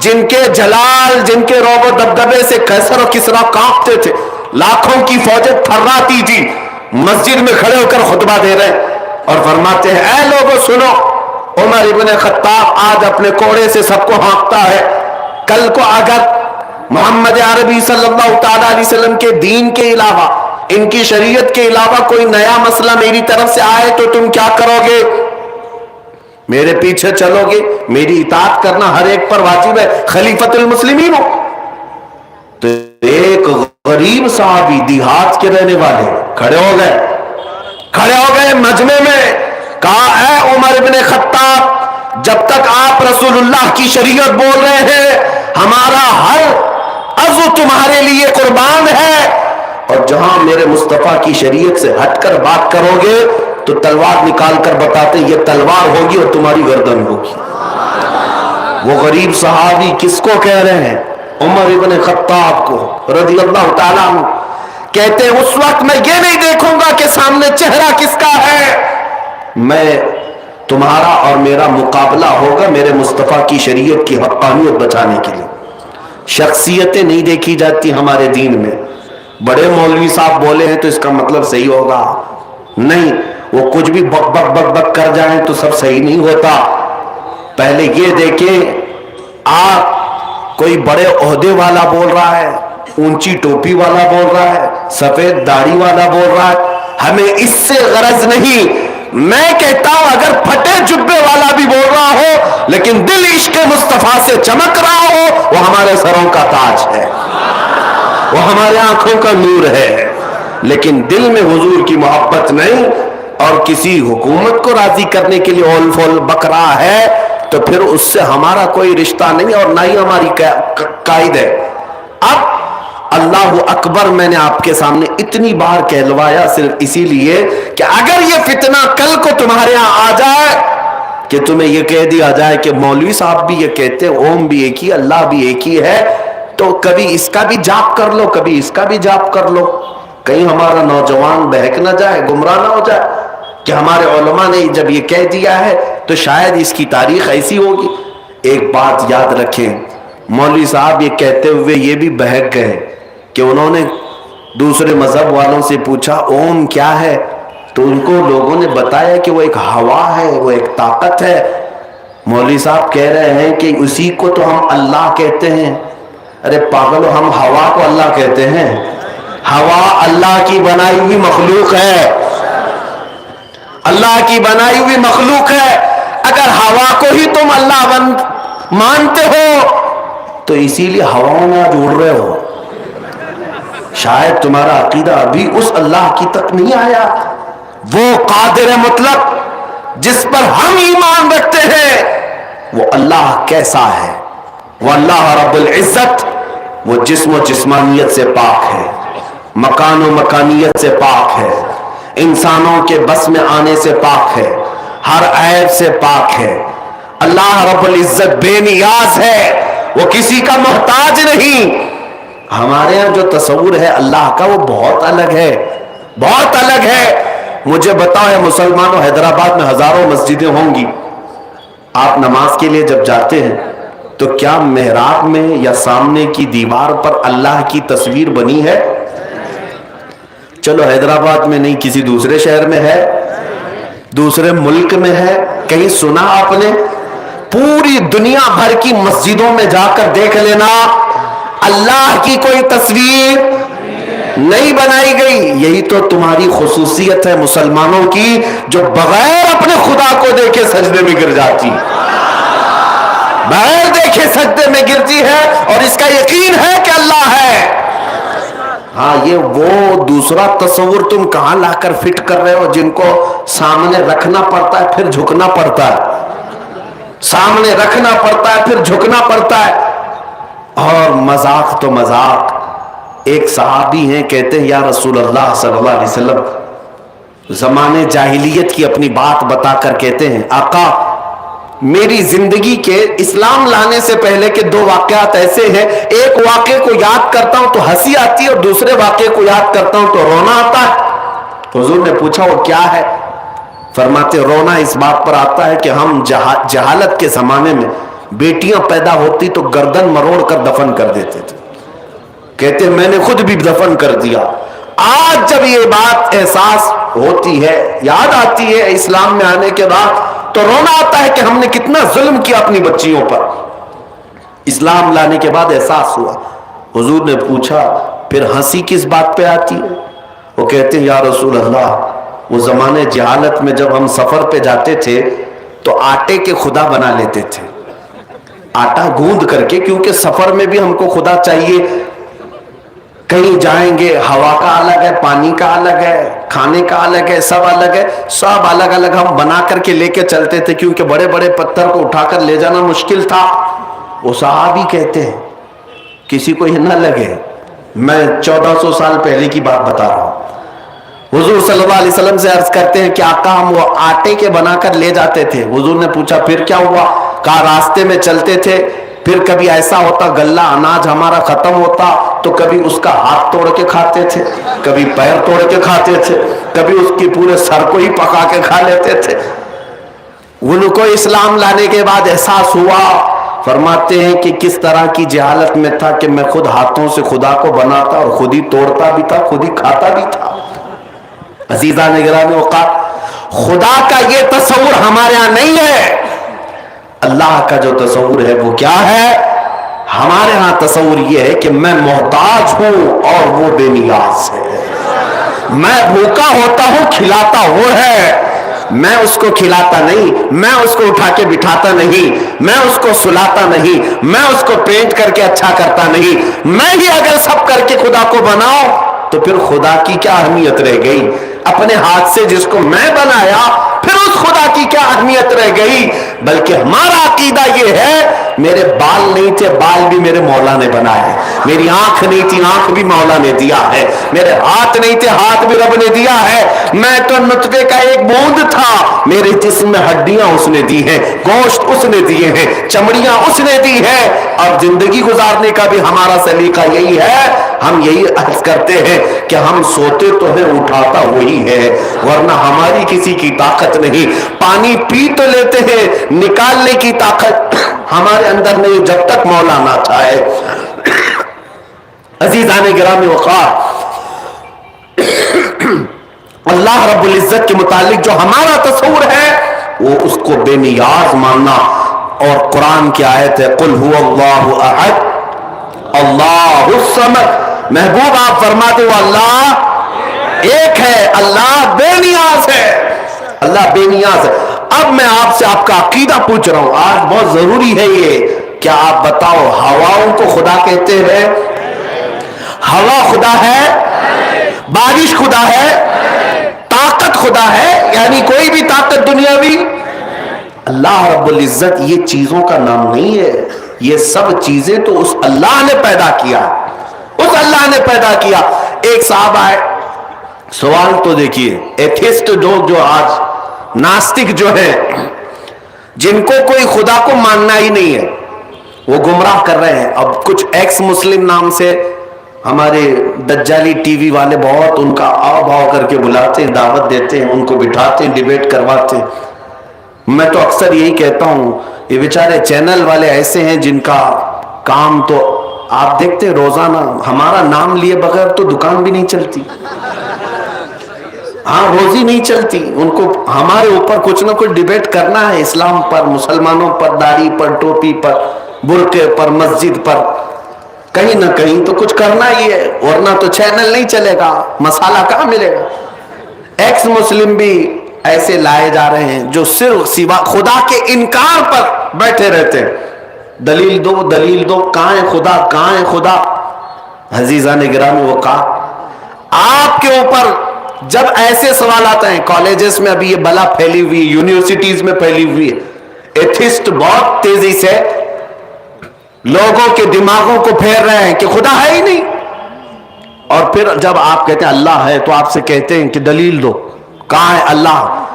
جن کے جلال، جن کے روب و دبدبے سے قیصر اور کسریٰ کانپتے تھے، لاکھوں کی فوجیں تھراتی تھی. مسجد میں کھڑے ہو کر خطبہ دے رہے اور فرماتے ہیں اے لوگوں سنو، عمر ابن خطاب آج اپنے کوڑے سے سب کو ہانکتا ہے. کل کو اگر محمد عربی صلی اللہ تعالی علیہ وسلم کے دین کے علاوہ، ان کی شریعت کے علاوہ کوئی نیا مسئلہ میری طرف سے آئے تو تم کیا کرو گے؟ میرے پیچھے چلو گے؟ میری اطاعت کرنا ہر ایک پر واجب ہے، خلیفۃ المسلمین ہو. تو ایک غریب صحابی دیہات کے رہنے والے کھڑے ہو گئے مجمع میں، کہا اے عمر ابن خطاب، جب تک آپ رسول اللہ کی شریعت بول رہے ہیں ہمارا ہر عضو تمہارے لیے قربان ہے، اور جہاں میرے مصطفیٰ کی شریعت سے ہٹ کر بات کرو گے تو تلوار نکال کر بتاتے یہ تلوار ہوگی اور تمہاری گردن ہوگی۔ وہ غریب صحابی کس کو کہہ رہے ہیں؟ عمر ابن خطاب کو رضی اللہ تعالیٰ عنہ، کہتے ہیں اس وقت میں یہ نہیں دیکھوں گا کہ سامنے چہرہ کس کا ہے، میں تمہارا اور میرا مقابلہ ہوگا میرے مصطفیٰ کی شریعت کی حقانیت بچانے کے لیے۔ شخصیتیں نہیں دیکھی جاتی ہمارے دین میں، بڑے مولوی صاحب بولے ہیں تو اس کا مطلب صحیح ہوگا، نہیں، وہ کچھ بھی بک بک بک بک کر جائیں تو سب صحیح نہیں ہوتا۔ پہلے یہ دیکھیں آپ کوئی بڑے عہدے والا بول رہا ہے، اونچی ٹوپی والا بول رہا ہے، سفید داڑھی والا بول رہا ہے، ہمیں اس سے غرض نہیں۔ میں کہتا ہوں اگر پھٹے جبے والا بھی بول رہا ہو لیکن دل عشق مصطفیٰ سے چمک رہا ہو، وہ ہمارے سروں کا تاج ہے، وہ ہمارے آنکھوں کا نور ہے۔ لیکن دل میں حضور کی محبت نہیں اور کسی حکومت کو راضی کرنے کے لیے اول فول بک رہا ہے تو پھر اس سے ہمارا کوئی رشتہ نہیں اور نہ ہی ہماری قائد ہے۔ اب اللہ اکبر میں نے آپ کے سامنے اتنی بار کہلوایا صرف اسی لیے کہ اگر یہ فتنہ کل کو تمہارے ہاں آ جائے کہ تمہیں یہ کہہ دیا جائے کہ مولوی صاحب بھی یہ کہتے ہیں اوم بھی ایک ہی اللہ بھی ایک ہی ہے، تو کبھی اس کا بھی جاپ کر لو کبھی اس کا بھی جاپ کر لو، کہیں ہمارا نوجوان بہک نہ جائے، گمراہ نہ ہو جائے کہ ہمارے علماء نے جب یہ کہہ دیا ہے تو شاید اس کی تاریخ ایسی ہوگی۔ ایک بات یاد رکھیں، مولوی صاحب یہ کہتے ہوئے یہ بھی بہک گئے کہ انہوں نے دوسرے مذہب والوں سے پوچھا اوم کیا ہے، تو ان کو لوگوں نے بتایا کہ وہ ایک ہوا ہے، وہ ایک طاقت ہے۔ مولوی صاحب کہہ رہے ہیں کہ اسی کو تو ہم اللہ کہتے ہیں۔ ارے پاگلو، ہم ہوا کو اللہ کہتے ہیں؟ ہوا اللہ کی بنائی ہوئی مخلوق ہے، اللہ کی بنائی ہوئی مخلوق ہے۔ اگر ہوا کو ہی تم اللہ مانتے ہو تو اسی لیے ہواؤں میں آج اڑ رہے ہو، شاید تمہارا عقیدہ ابھی اس اللہ کی تک نہیں آیا۔ وہ قادر مطلق جس پر ہم ایمان رکھتے ہیں وہ اللہ کیسا ہے؟ وہ اللہ رب العزت، وہ جسم و جسمانیت سے پاک ہے، مکان و مکانیت سے پاک ہے، انسانوں کے بس میں آنے سے پاک ہے، ہر عیب سے پاک ہے۔ اللہ رب العزت بے نیاز ہے، وہ کسی کا محتاج نہیں۔ ہمارے یہاں جو تصور ہے اللہ کا وہ بہت الگ ہے، بہت الگ ہے۔ مجھے بتاؤ ہے مسلمانوں، حیدرآباد میں ہزاروں مسجدیں ہوں گی، آپ نماز کے لیے جب جاتے ہیں تو کیا محراب میں یا سامنے کی دیوار پر اللہ کی تصویر بنی ہے؟ چلو حیدرآباد میں نہیں، کسی دوسرے شہر میں ہے، دوسرے ملک میں ہے، کہیں سنا آپ نے؟ پوری دنیا بھر کی مسجدوں میں جا کر دیکھ لینا، اللہ کی کوئی تصویر نہیں بنائی گئی۔ یہی تو تمہاری خصوصیت ہے مسلمانوں کی، جو بغیر اپنے خدا کو دیکھے سجدے میں گر جاتی، بغیر دیکھے سجدے میں گرتی ہے اور اس کا یقین ہے کہ اللہ ہے۔ ہاں، یہ وہ دوسرا تصور تم کہاں لا کر فٹ کر رہے ہو جن کو سامنے رکھنا پڑتا ہے پھر جھکنا پڑتا ہے، سامنے رکھنا پڑتا ہے پھر جھکنا پڑتا ہے۔ اور مذاق تو مذاق، ایک صحابی ہیں کہتے ہیں یا رسول اللہ صلی اللہ علیہ وسلم، زمانے جاہلیت کی اپنی بات بتا کر کہتے ہیں آقا میری زندگی کے اسلام لانے سے پہلے کے دو واقعات ایسے ہیں، ایک واقعے کو یاد کرتا ہوں تو ہنسی آتی ہے اور دوسرے واقعے کو یاد کرتا ہوں تو رونا آتا ہے۔ حضور نے پوچھا وہ کیا ہے؟ فرماتے رونا اس بات پر آتا ہے کہ ہم جہالت کے زمانے میں بیٹیاں پیدا ہوتی تو گردن مروڑ کر دفن کر دیتے تھے، کہتے میں نے خود بھی دفن کر دیا۔ آج جب یہ بات احساس ہوتی ہے، یاد آتی ہے اسلام میں آنے کے بعد، تو رونا آتا ہے کہ ہم نے کتنا ظلم کیا اپنی بچیوں پر۔ اسلام لانے کے بعد احساس ہوا۔ حضور نے پوچھا پھر ہنسی کس بات پہ آتی ہے؟ وہ کہتے ہیں یا رسول اللہ وہ زمانے جہالت میں جب ہم سفر پہ جاتے تھے تو آٹے کے خدا بنا لیتے تھے، آٹا گوندھ کر کے، کیونکہ سفر میں بھی ہم کو خدا چاہیے، کہیں جائیں گے ہوا کا الگ ہے، پانی کا الگ ہے، کھانے کا الگ ہے، سب الگ ہے، سب الگ الگ ہم بنا کر کے لے کے چلتے تھے کیونکہ بڑے بڑے پتھر کو اٹھا کر لے جانا مشکل تھا۔ وہ صحابی کہتے ہیں کسی کو یہ نہ لگے میں 1400 سال پہلے کی بات بتا رہا ہوں. حضور صلی اللہ علیہ وسلم سے عرض کرتے ہیں کہ آقا ہم وہ آٹے کے بنا کر لے جاتے تھے. حضور نے پوچھا پھر کیا ہوا؟ کہا راستے میں چلتے تھے, پھر کبھی ایسا ہوتا غلہ اناج ہمارا ختم ہوتا تو کبھی اس کا ہاتھ توڑ کے کھاتے تھے, کبھی پیر توڑ کے کھاتے تھے, کبھی اس کی پورے سر کو ہی پکا کے کھا لیتے تھے. ان کو اسلام لانے کے بعد احساس ہوا, فرماتے ہیں کہ کس طرح کی جہالت میں تھا کہ میں خود ہاتھوں سے خدا کو بناتا اور خود ہی توڑتا بھی تھا, خود ہی کھاتا بھی تھا. عزیزان گرامی اوقات, خدا کا یہ تصور ہمارے ہاں نہیں ہے. اللہ کا جو تصور ہے وہ کیا ہے؟ ہمارے ہاں تصور یہ ہے کہ میں محتاج ہوں اور وہ بے نیاز ہے. میں بھوکا ہوتا ہوں, کھلاتا وہ ہے. میں اس کو کھلاتا نہیں, میں اس کو اٹھا کے بٹھاتا نہیں, میں اس کو سلاتا نہیں, میں اس کو پینٹ کر کے اچھا کرتا نہیں. میں ہی اگر سب کر کے خدا کو بناؤں تو پھر خدا کی کیا اہمیت رہ گئی؟ اپنے ہاتھ سے جس کو میں بنایا پھر اس خدا کی کیا اہمیت رہ گئی؟ بلکہ ہمارا عقیدہ یہ ہے میرے بال نہیں تھے, بال بھی میرے مولا نے بنائے. میری آنکھ نہیں تھی, آنکھ بھی مولا نے دیا ہے. میرے ہاتھ نہیں تھے, ہاتھ بھی رب نے دیا ہے. میں تو نطفے کا ایک بوند تھا, میرے جسم میں ہڈیاں اس نے دی ہیں, گوشت اس نے دیے ہیں, چمڑیاں اس نے دی ہیں. اور زندگی گزارنے کا بھی ہمارا سلیقہ یہی ہے. ہم یہی عرض کرتے ہیں کہ ہم سوتے تو ہیں, اٹھاتا وہی ہے, ورنہ ہماری کسی کی طاقت نہیں. پانی پی تو لیتے ہیں, نکالنے کی طاقت ہمارے اندر نہیں جب تک مولا نہ چاہے. عزیزان گرامی وقار, اللہ رب العزت کے متعلق جو ہمارا تصور ہے وہ اس کو بے نیاز ماننا. اور قرآن کی آیت ہے قل هو اللہ احد اللہ الصمد. محبوب آپ فرماتے ہو اللہ ایک ہے, اللہ بے نیاز ہے, اللہ بے نیاز ہے. اب میں آپ سے آپ کا عقیدہ پوچھ رہا ہوں, آج بہت ضروری ہے یہ, کیا آپ بتاؤ ہواؤں کو خدا کہتے ہیں؟ ہوا خدا ہے؟ بارش خدا ہے؟ طاقت خدا ہے؟ یعنی کوئی بھی طاقت دنیاوی؟ اللہ رب العزت یہ چیزوں کا نام نہیں ہے. یہ سب چیزیں تو اس اللہ نے پیدا کیا, اس اللہ نے پیدا کیا. ایک صاحب آئے, سوال تو دیکھیے, ایتھسٹ جو آج ناستک جو ہے, جن کو کوئی خدا کو ماننا ہی نہیں ہے, وہ گمراہ کر رہے ہیں. اب کچھ ایکس مسلم نام سے ہمارے دجالی ٹی وی والے بہت ان کا آؤ بھاؤ کر کے بلاتے ہیں, دعوت دیتے ہیں, ان کو بٹھاتے ہیں, ڈیبیٹ کرواتے ہیں. میں تو اکثر یہی کہتا ہوں یہ بیچارے چینل والے ایسے ہیں جن کا کام تو آپ دیکھتے روزانہ ہمارا نام لیے بغیر تو دکان بھی نہیں چلتی, ہاں روزی نہیں چلتی. ان کو ہمارے اوپر کچھ نہ کچھ ڈیبیٹ کرنا ہے, اسلام پر, مسلمانوں پر, داڑھی پر, ٹوپی پر, برقعے پر, مسجد پر, کہیں نہ کہیں تو کچھ کرنا ہی ہے, ورنہ تو چینل نہیں چلے گا, مسالہ کہاں ملے گا. ایکس مسلم بھی ایسے لائے جا رہے ہیں جو صرف سوا خدا کے انکار پر بیٹھے رہتے ہیں. دلیل دو, دلیل دو, کہاں ہے خدا, کہاں ہے خدا. عزیزان گرامی وقار, آپ کے اوپر جب ایسے سوال آتے ہیں, کالجز میں ابھی یہ بلا پھیلی ہوئی, یونیورسٹیز میں پھیلی ہوئی ہے, ایتھسٹ بہت تیزی سے لوگوں کے دماغوں کو پھیر رہے ہیں کہ خدا ہے ہی نہیں. اور پھر جب آپ کہتے ہیں اللہ ہے تو آپ سے کہتے ہیں کہ دلیل دو, کہاں ہے اللہ.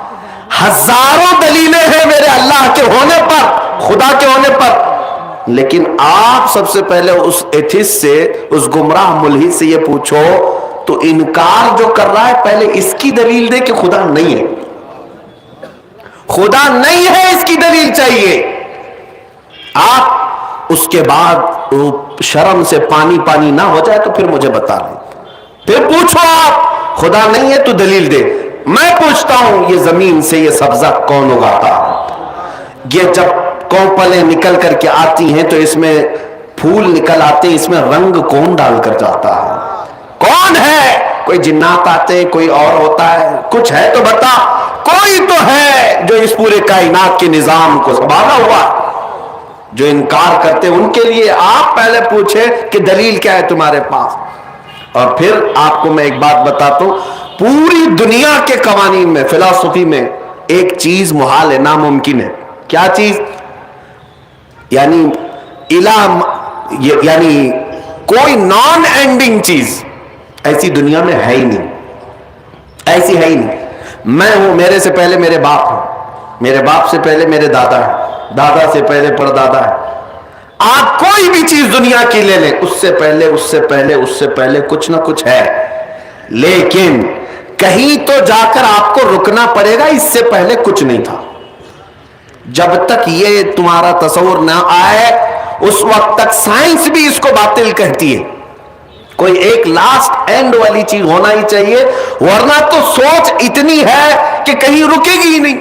ہزاروں دلیلیں ہیں میرے اللہ کے ہونے پر, خدا کے ہونے پر, لیکن آپ سب سے پہلے اس ایتھسٹ سے, اس گمراہ ملحد سے یہ پوچھو تو انکار جو کر رہا ہے پہلے اس کی دلیل دے کہ خدا نہیں ہے. خدا نہیں ہے اس کی دلیل چاہیے. آپ اس کے بعد شرم سے پانی پانی نہ ہو جائے تو پھر مجھے بتا لیں, پھر پوچھو آپ خدا نہیں ہے تو دلیل دے. میں پوچھتا ہوں یہ زمین سے یہ سبزہ کون اگاتا ہے؟ یہ جب کوپلیں نکل کر کے آتی ہیں تو اس میں پھول نکل آتے ہیں, اس میں رنگ کون ڈال کر جاتا ہے؟ کون ہے؟ کوئی جنات آتے ہیں, کوئی اور ہوتا ہے, کچھ ہے تو بتا. کوئی تو ہے جو اس پورے کائنات کے نظام کو سنبھالا ہوا. جو انکار کرتے ان کے لیے آپ پہلے پوچھیں کہ دلیل کیا ہے تمہارے پاس. اور پھر آپ کو میں ایک بات بتاتا ہوں, پوری دنیا کے قوانین میں, فلسفی میں ایک چیز محال ہے, ناممکن ہے. کیا چیز؟ یعنی الہ, یعنی کوئی نان اینڈنگ چیز ایسی دنیا میں ہے ہی نہیں، ایسی ہے ہی نہیں۔ میں ہوں، میرے سے پہلے میرے باپ ہیں، میرے باپ سے پہلے میرے دادا ہے، دادا سے پہلے پردادا ہے۔ آپ کوئی بھی چیز دنیا کی لے لیں، اس سے پہلے اس سے پہلے اس سے پہلے کچھ نہ کچھ ہے، لیکن کہیں تو جا کر آپ کو رکنا پڑے گا، اس سے پہلے کچھ نہیں تھا۔ جب تک یہ تمہارا تصور نہ آئے اس وقت تک سائنس بھی اس کو باطل کہتی ہے۔ کوئی ایک لاسٹ اینڈ والی چیز ہونا ہی چاہیے، ورنہ تو سوچ اتنی ہے کہ کہیں رکے گی ہی نہیں۔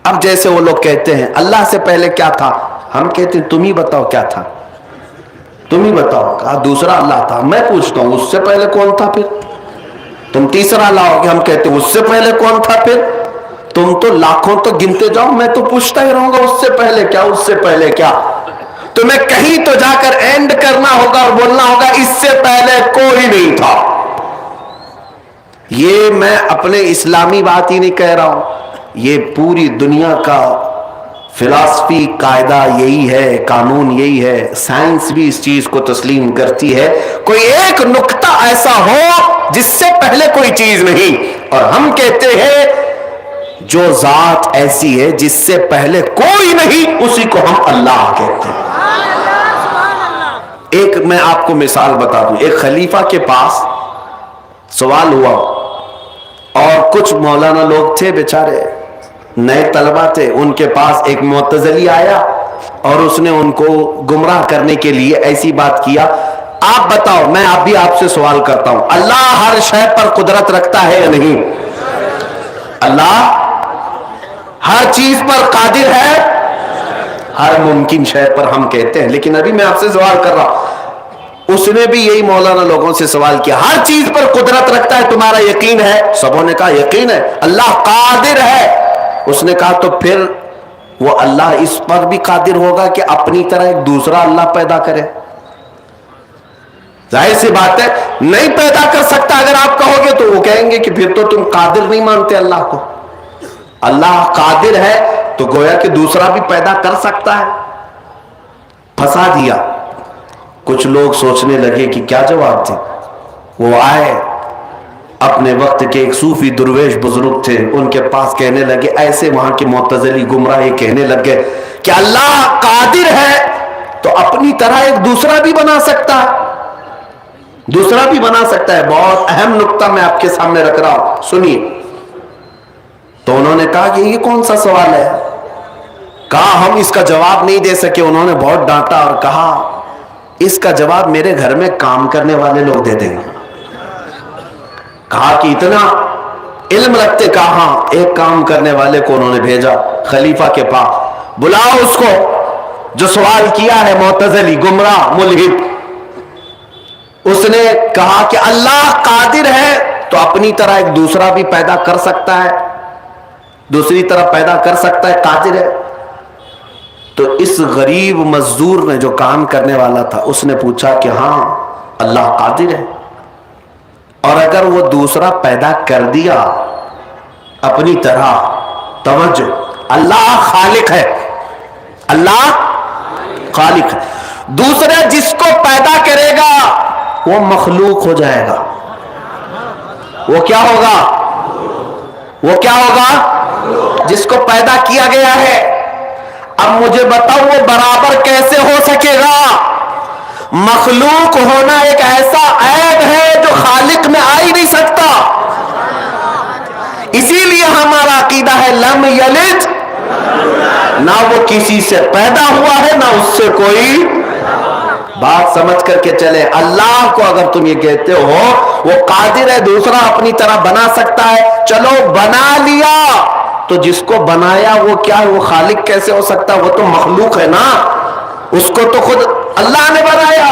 اب جیسے وہ لوگ کہتے ہیں اللہ سے پہلے کیا تھا، ہم کہتے ہیں تم ہی بتاؤ کیا تھا، تم ہی بتاؤ۔ کہا دوسرا اللہ تھا، میں پوچھتا ہوں اس سے پہلے کون تھا؟ پھر تم تیسرا لاؤ گے، ہم کہتے ہیں اس سے پہلے کون تھا؟ پھر تم تو لاکھوں تو گنتے جاؤ، میں تو پوچھتا ہی رہوں گا اس سے پہلے کیا، اس سے پہلے کیا۔ تمہیں کہیں تو جا کر اینڈ کرنا ہوگا اور بولنا ہوگا اس سے پہلے کوئی نہیں تھا۔ یہ میں اپنے اسلامی بات ہی نہیں کہہ رہا ہوں، یہ پوری دنیا کا فلسفی قاعدہ یہی ہے، قانون یہی ہے، سائنس بھی اس چیز کو تسلیم کرتی ہے۔ کوئی ایک نقطہ ایسا ہو جس سے پہلے کوئی چیز نہیں، اور ہم کہتے ہیں جو ذات ایسی ہے جس سے پہلے کوئی نہیں اسی کو ہم اللہ کہتے ہیں۔ ایک میں آپ کو مثال بتا دوں، ایک خلیفہ کے پاس سوال ہوا اور کچھ مولانا لوگ تھے بیچارے، نئے طلبہ تھے، ان کے پاس ایک معتزلی آیا اور اس نے ان کو گمراہ کرنے کے لیے ایسی بات کیا، آپ بتاؤ، میں اب بھی آپ سے سوال کرتا ہوں، اللہ ہر شے پر قدرت رکھتا ہے یا نہیں؟ اللہ ہر چیز پر قادر ہے، ہر ممکن شے پر ہم کہتے ہیں، لیکن ابھی میں آپ سے سوال کر رہا ہوں، اس نے بھی یہی مولانا لوگوں سے سوال کیا، ہر چیز پر قدرت رکھتا ہے، تمہارا یقین ہے؟ سبوں نے کہا یقین ہے، اللہ قادر ہے۔ اس نے کہا تو پھر وہ اللہ اس پر بھی قادر ہوگا کہ اپنی طرح ایک دوسرا اللہ پیدا کرے؟ ظاہر سی بات ہے نہیں پیدا کر سکتا۔ اگر آپ کہو گے تو وہ کہیں گے کہ پھر تو تم قادر نہیں مانتے اللہ کو۔ اللہ قادر ہے تو گویا کہ دوسرا بھی پیدا کر سکتا ہے۔ پھنسا دیا۔ کچھ لوگ سوچنے لگے کہ کیا جواب دیں۔ وہ آئے، اپنے وقت کے ایک صوفی درویش بزرگ تھے، ان کے پاس کہنے لگے، ایسے وہاں کے معتزلی گمراہ کہنے لگے کہ اللہ قادر ہے تو اپنی طرح ایک دوسرا بھی بنا سکتا ہے، دوسرا بھی بنا سکتا ہے۔ بہت اہم نقطہ میں آپ کے سامنے رکھ رہا ہوں، سنیے۔ تو انہوں نے کہا کہ یہ کون سا سوال ہے؟ کہا ہم اس کا جواب نہیں دے سکے۔ انہوں نے بہت ڈانٹا اور کہا اس کا جواب میرے گھر میں کام کرنے والے لوگ دے دیں گے۔ کہا کہ اتنا علم رکھتے؟ کہا ہاں۔ ایک کام کرنے والے کو انہوں نے بھیجا خلیفہ کے پاس، بلاؤ اس کو جو سوال کیا ہے، معتزلی گمراہ ملحد۔ اس نے کہا کہ اللہ قادر ہے تو اپنی طرح ایک دوسرا بھی پیدا کر سکتا ہے، دوسری طرح پیدا کر سکتا ہے، قادر ہے۔ تو اس غریب مزدور نے جو کام کرنے والا تھا اس نے پوچھا کہ ہاں اللہ قادر ہے، اور اگر وہ دوسرا پیدا کر دیا اپنی طرح، توجہ، اللہ خالق ہے، اللہ خالق ہے، دوسرا جس کو پیدا کرے گا وہ مخلوق ہو جائے گا۔ وہ کیا ہوگا؟ وہ کیا ہوگا؟ جس کو پیدا کیا گیا ہے۔ اب مجھے بتاؤ وہ برابر کیسے ہو سکے گا؟ مخلوق ہونا ایک ایسا عیب ہے جو خالق میں آ ہی نہیں سکتا۔ اسی لیے ہمارا عقیدہ ہے لم یلد، نہ وہ کسی سے پیدا ہوا ہے نہ اس سے کوئی۔ بات سمجھ کر کے چلے، اللہ کو اگر تم یہ کہتے ہو وہ قادر ہے دوسرا اپنی طرح بنا سکتا ہے، چلو بنا لیا، تو جس کو بنایا وہ کیا ہے؟ وہ خالق کیسے ہو سکتا؟ وہ تو مخلوق ہے نا، اس کو تو خود اللہ نے بنایا،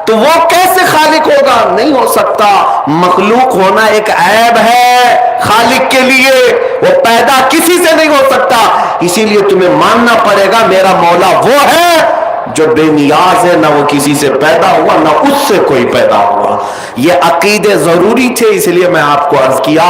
تو وہ کیسے خالق ہوگا؟ نہیں ہو سکتا۔ مخلوق ہونا ایک عیب ہے خالق کے لیے، وہ پیدا کسی سے نہیں ہو سکتا۔ اسی لیے تمہیں ماننا پڑے گا میرا مولا وہ ہے جو بے نیاز ہے، نہ وہ کسی سے پیدا ہوا نہ اس سے کوئی پیدا ہوا۔ یہ عقیدے ضروری تھے، اس لیے میں آپ کو عرض کیا،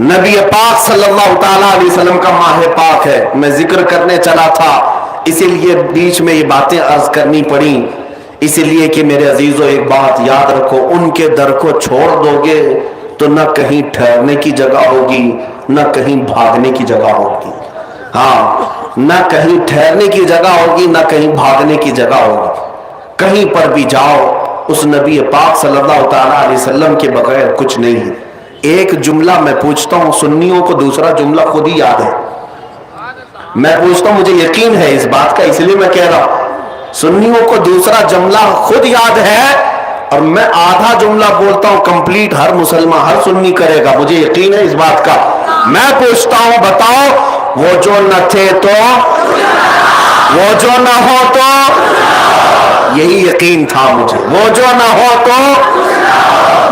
نبی پاک صلی اللہ تعالیٰ علیہ وسلم کا ماہ پاک ہے. میں ذکر کرنے چلا تھا اسی لیے بیچ میں یہ باتیں عرض کرنی پڑی، اسی لیے کہ میرے عزیزو ایک بات یاد رکھو، ان کے در کو چھوڑ دو گے تو نہ کہیں ٹھہرنے کی جگہ ہوگی نہ کہیں بھاگنے کی جگہ ہوگی. ہاں، نہ کہیں ٹھہرنے کی جگہ ہوگی نہ کہیں بھاگنے کی جگہ ہوگی. کہیں پر بھی جاؤ اس نبی پاک صلی اللہ تعالیٰ علیہ وسلم کے بغیر کچھ نہیں ہے. ایک جملہ میں پوچھتا ہوں، سنیوں کو دوسرا جملہ خود ہی یاد ہے. میں پوچھتا ہوں، مجھے یقین ہے اس بات کا، اس لیے میں کہہ رہا ہوں، سنیوں کو دوسرا جملہ خود یاد ہے اور میں آدھا جملہ بولتا ہوں کمپلیٹ ہر مسلمان ہر سنی کرے گا، مجھے یقین ہے اس بات کا. میں پوچھتا ہوں، بتاؤ، وہ جو نہ تھے تو وہ جو نہ ہو تو، یہی یقین تھا مجھے، وہ جو نہ ہو تو،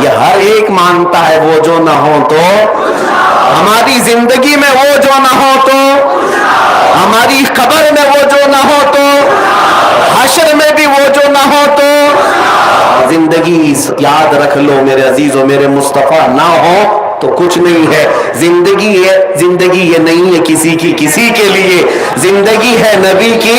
یہ ہر ایک مانتا ہے وہ جو نہ ہو تو. ہماری زندگی میں وہ جو نہ ہو تو، ہماری قبر میں وہ جو نہ ہو تو، حشر میں بھی وہ جو نہ ہو تو. زندگی یاد رکھ لو میرے عزیزو، میرے مصطفیٰ نہ ہو تو کچھ نہیں ہے. زندگی ہے، زندگی یہ نہیں ہے کسی کی کسی کے لیے، زندگی ہے نبی کی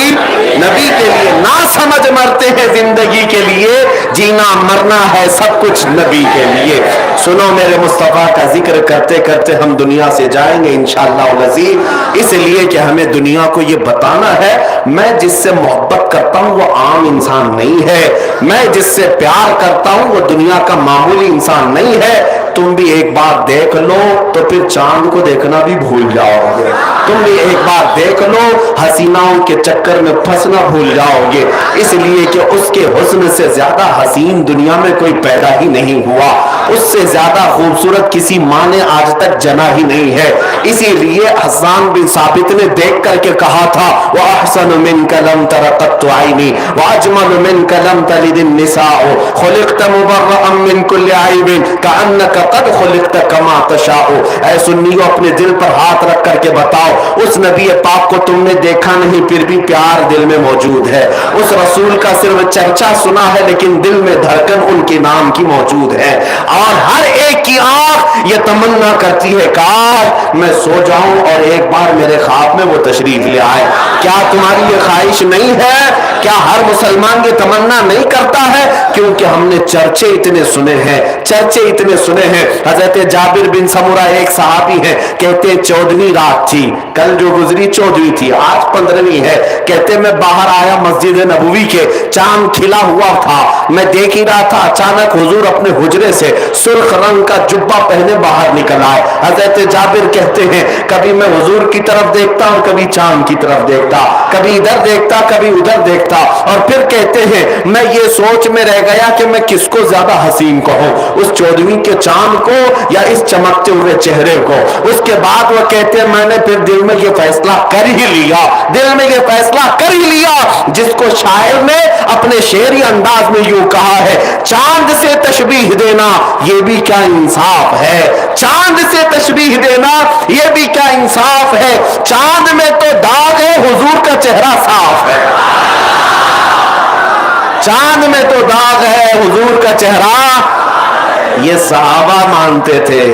نبی کے لیے. نہ سمجھ مرتے ہیں زندگی کے لیے، جینا مرنا ہے سب کچھ نبی کے لیے. سنو میرے مصطفیٰ کا ذکر کرتے کرتے ہم دنیا سے جائیں گے انشاءاللہ العزیز، اس لیے کہ ہمیں دنیا کو یہ بتانا ہے میں جس سے محبت کرتا ہوں وہ عام انسان نہیں ہے، میں جس سے پیار کرتا ہوں وہ دنیا کا معمولی انسان نہیں ہے. تم بھی ایک بار دیکھ لو تو پھر چاند کو دیکھنا بھی بھول جاؤ گے. تم بھی ایک بار دیکھ لو، حسیناؤں کے چکر میں پھنسنا بھول جاؤ گے، اس لیے کہ اس کے حسن سے زیادہ حسین دنیا میں کوئی پیدا ہی نہیں ہوا، اس سے زیادہ خوبصورت کسی ماں نے آج تک جنا ہی نہیں ہے. اسی لیے حسان بن ثابت نے دیکھ کر کے کہا تھا وَأَحْسَنُ مِنْكَ لَمْ تَرَ قَطُّ عَيْنِي وَأَجْمَلُ مِنْكَ لَمْ تَلِدِ النِّسَاءُ خُلِقْتَ مُبَرَّأً مِنْ كُلِّ عَيْبٍ كَأَنَّكَ قَدْ خُلِقْتَ كَمَا تَشَاءُ. اے سنیو، اپنے دل پر ہاتھ رکھ کر کے بتاؤ، اس نبی پاک کو تم نے دیکھا نہیں پھر بھی پیار دل میں موجود ہے. اس رسول کا صرف چرچا سنا ہے لیکن دل میں دھڑکن ان کے نام کی موجود ہے. اور ہر ایک کی آنکھ یہ تمنا کرتی ہے کاش میں سو جاؤں اور ایک بار میرے خواب میں وہ تشریف لے آئے. کیا تمہاری یہ خواہش نہیں ہے؟ کیا ہر مسلمان یہ تمنا نہیں کرتا ہے؟ کیونکہ ہم نے چرچے اتنے سنے ہیں، چرچے اتنے سنے ہیں. حضرت جابر بن سمرہ ایک صحابی ہے، کہتے 14ویں رات تھی، کل جو گزری 14ویں تھی، آج 15ویں ہے. کہتے میں باہر آیا مسجد نبوی کے، چاند کھلا ہوا تھا، میں دیکھ ہی رہا تھا، اچانک حضور اپنے حجرے سے سرخ رنگ کا جبہ پہنے باہر نکل آئے. حضرت جابر کہتے ہیں کبھی میں حضور کی طرف دیکھتا اور کبھی چاند کی طرف دیکھتا، کبھی ادھر دیکھتا کبھی ادھر دیکھتا، اور پھر کہتے ہیں میں یہ سوچ میں رہ گیا کہ میں کس کو زیادہ حسین کہوں، اس 14ویں کے چاند کو یا اس چمکتے ہوئے چہرے کو. اس کے بعد وہ کہتے ہیں میں نے پھر دل میں یہ فیصلہ کر ہی لیا، دل میں یہ فیصلہ کر ہی لیا جس کو شاعر نے اپنے شعری انداز میں یوں کہا ہے چاند سے تشبیہ دینا یہ بھی کیا انصاف ہے، چاند سے تشبیہ دینا یہ بھی کیا انصاف ہے، چاند میں تو داغ ہے حضور کا چہرہ صاف ہے، چاند میں تو داغ ہے حضور کا چہرہ. یہ صحابہ مانتے تھے.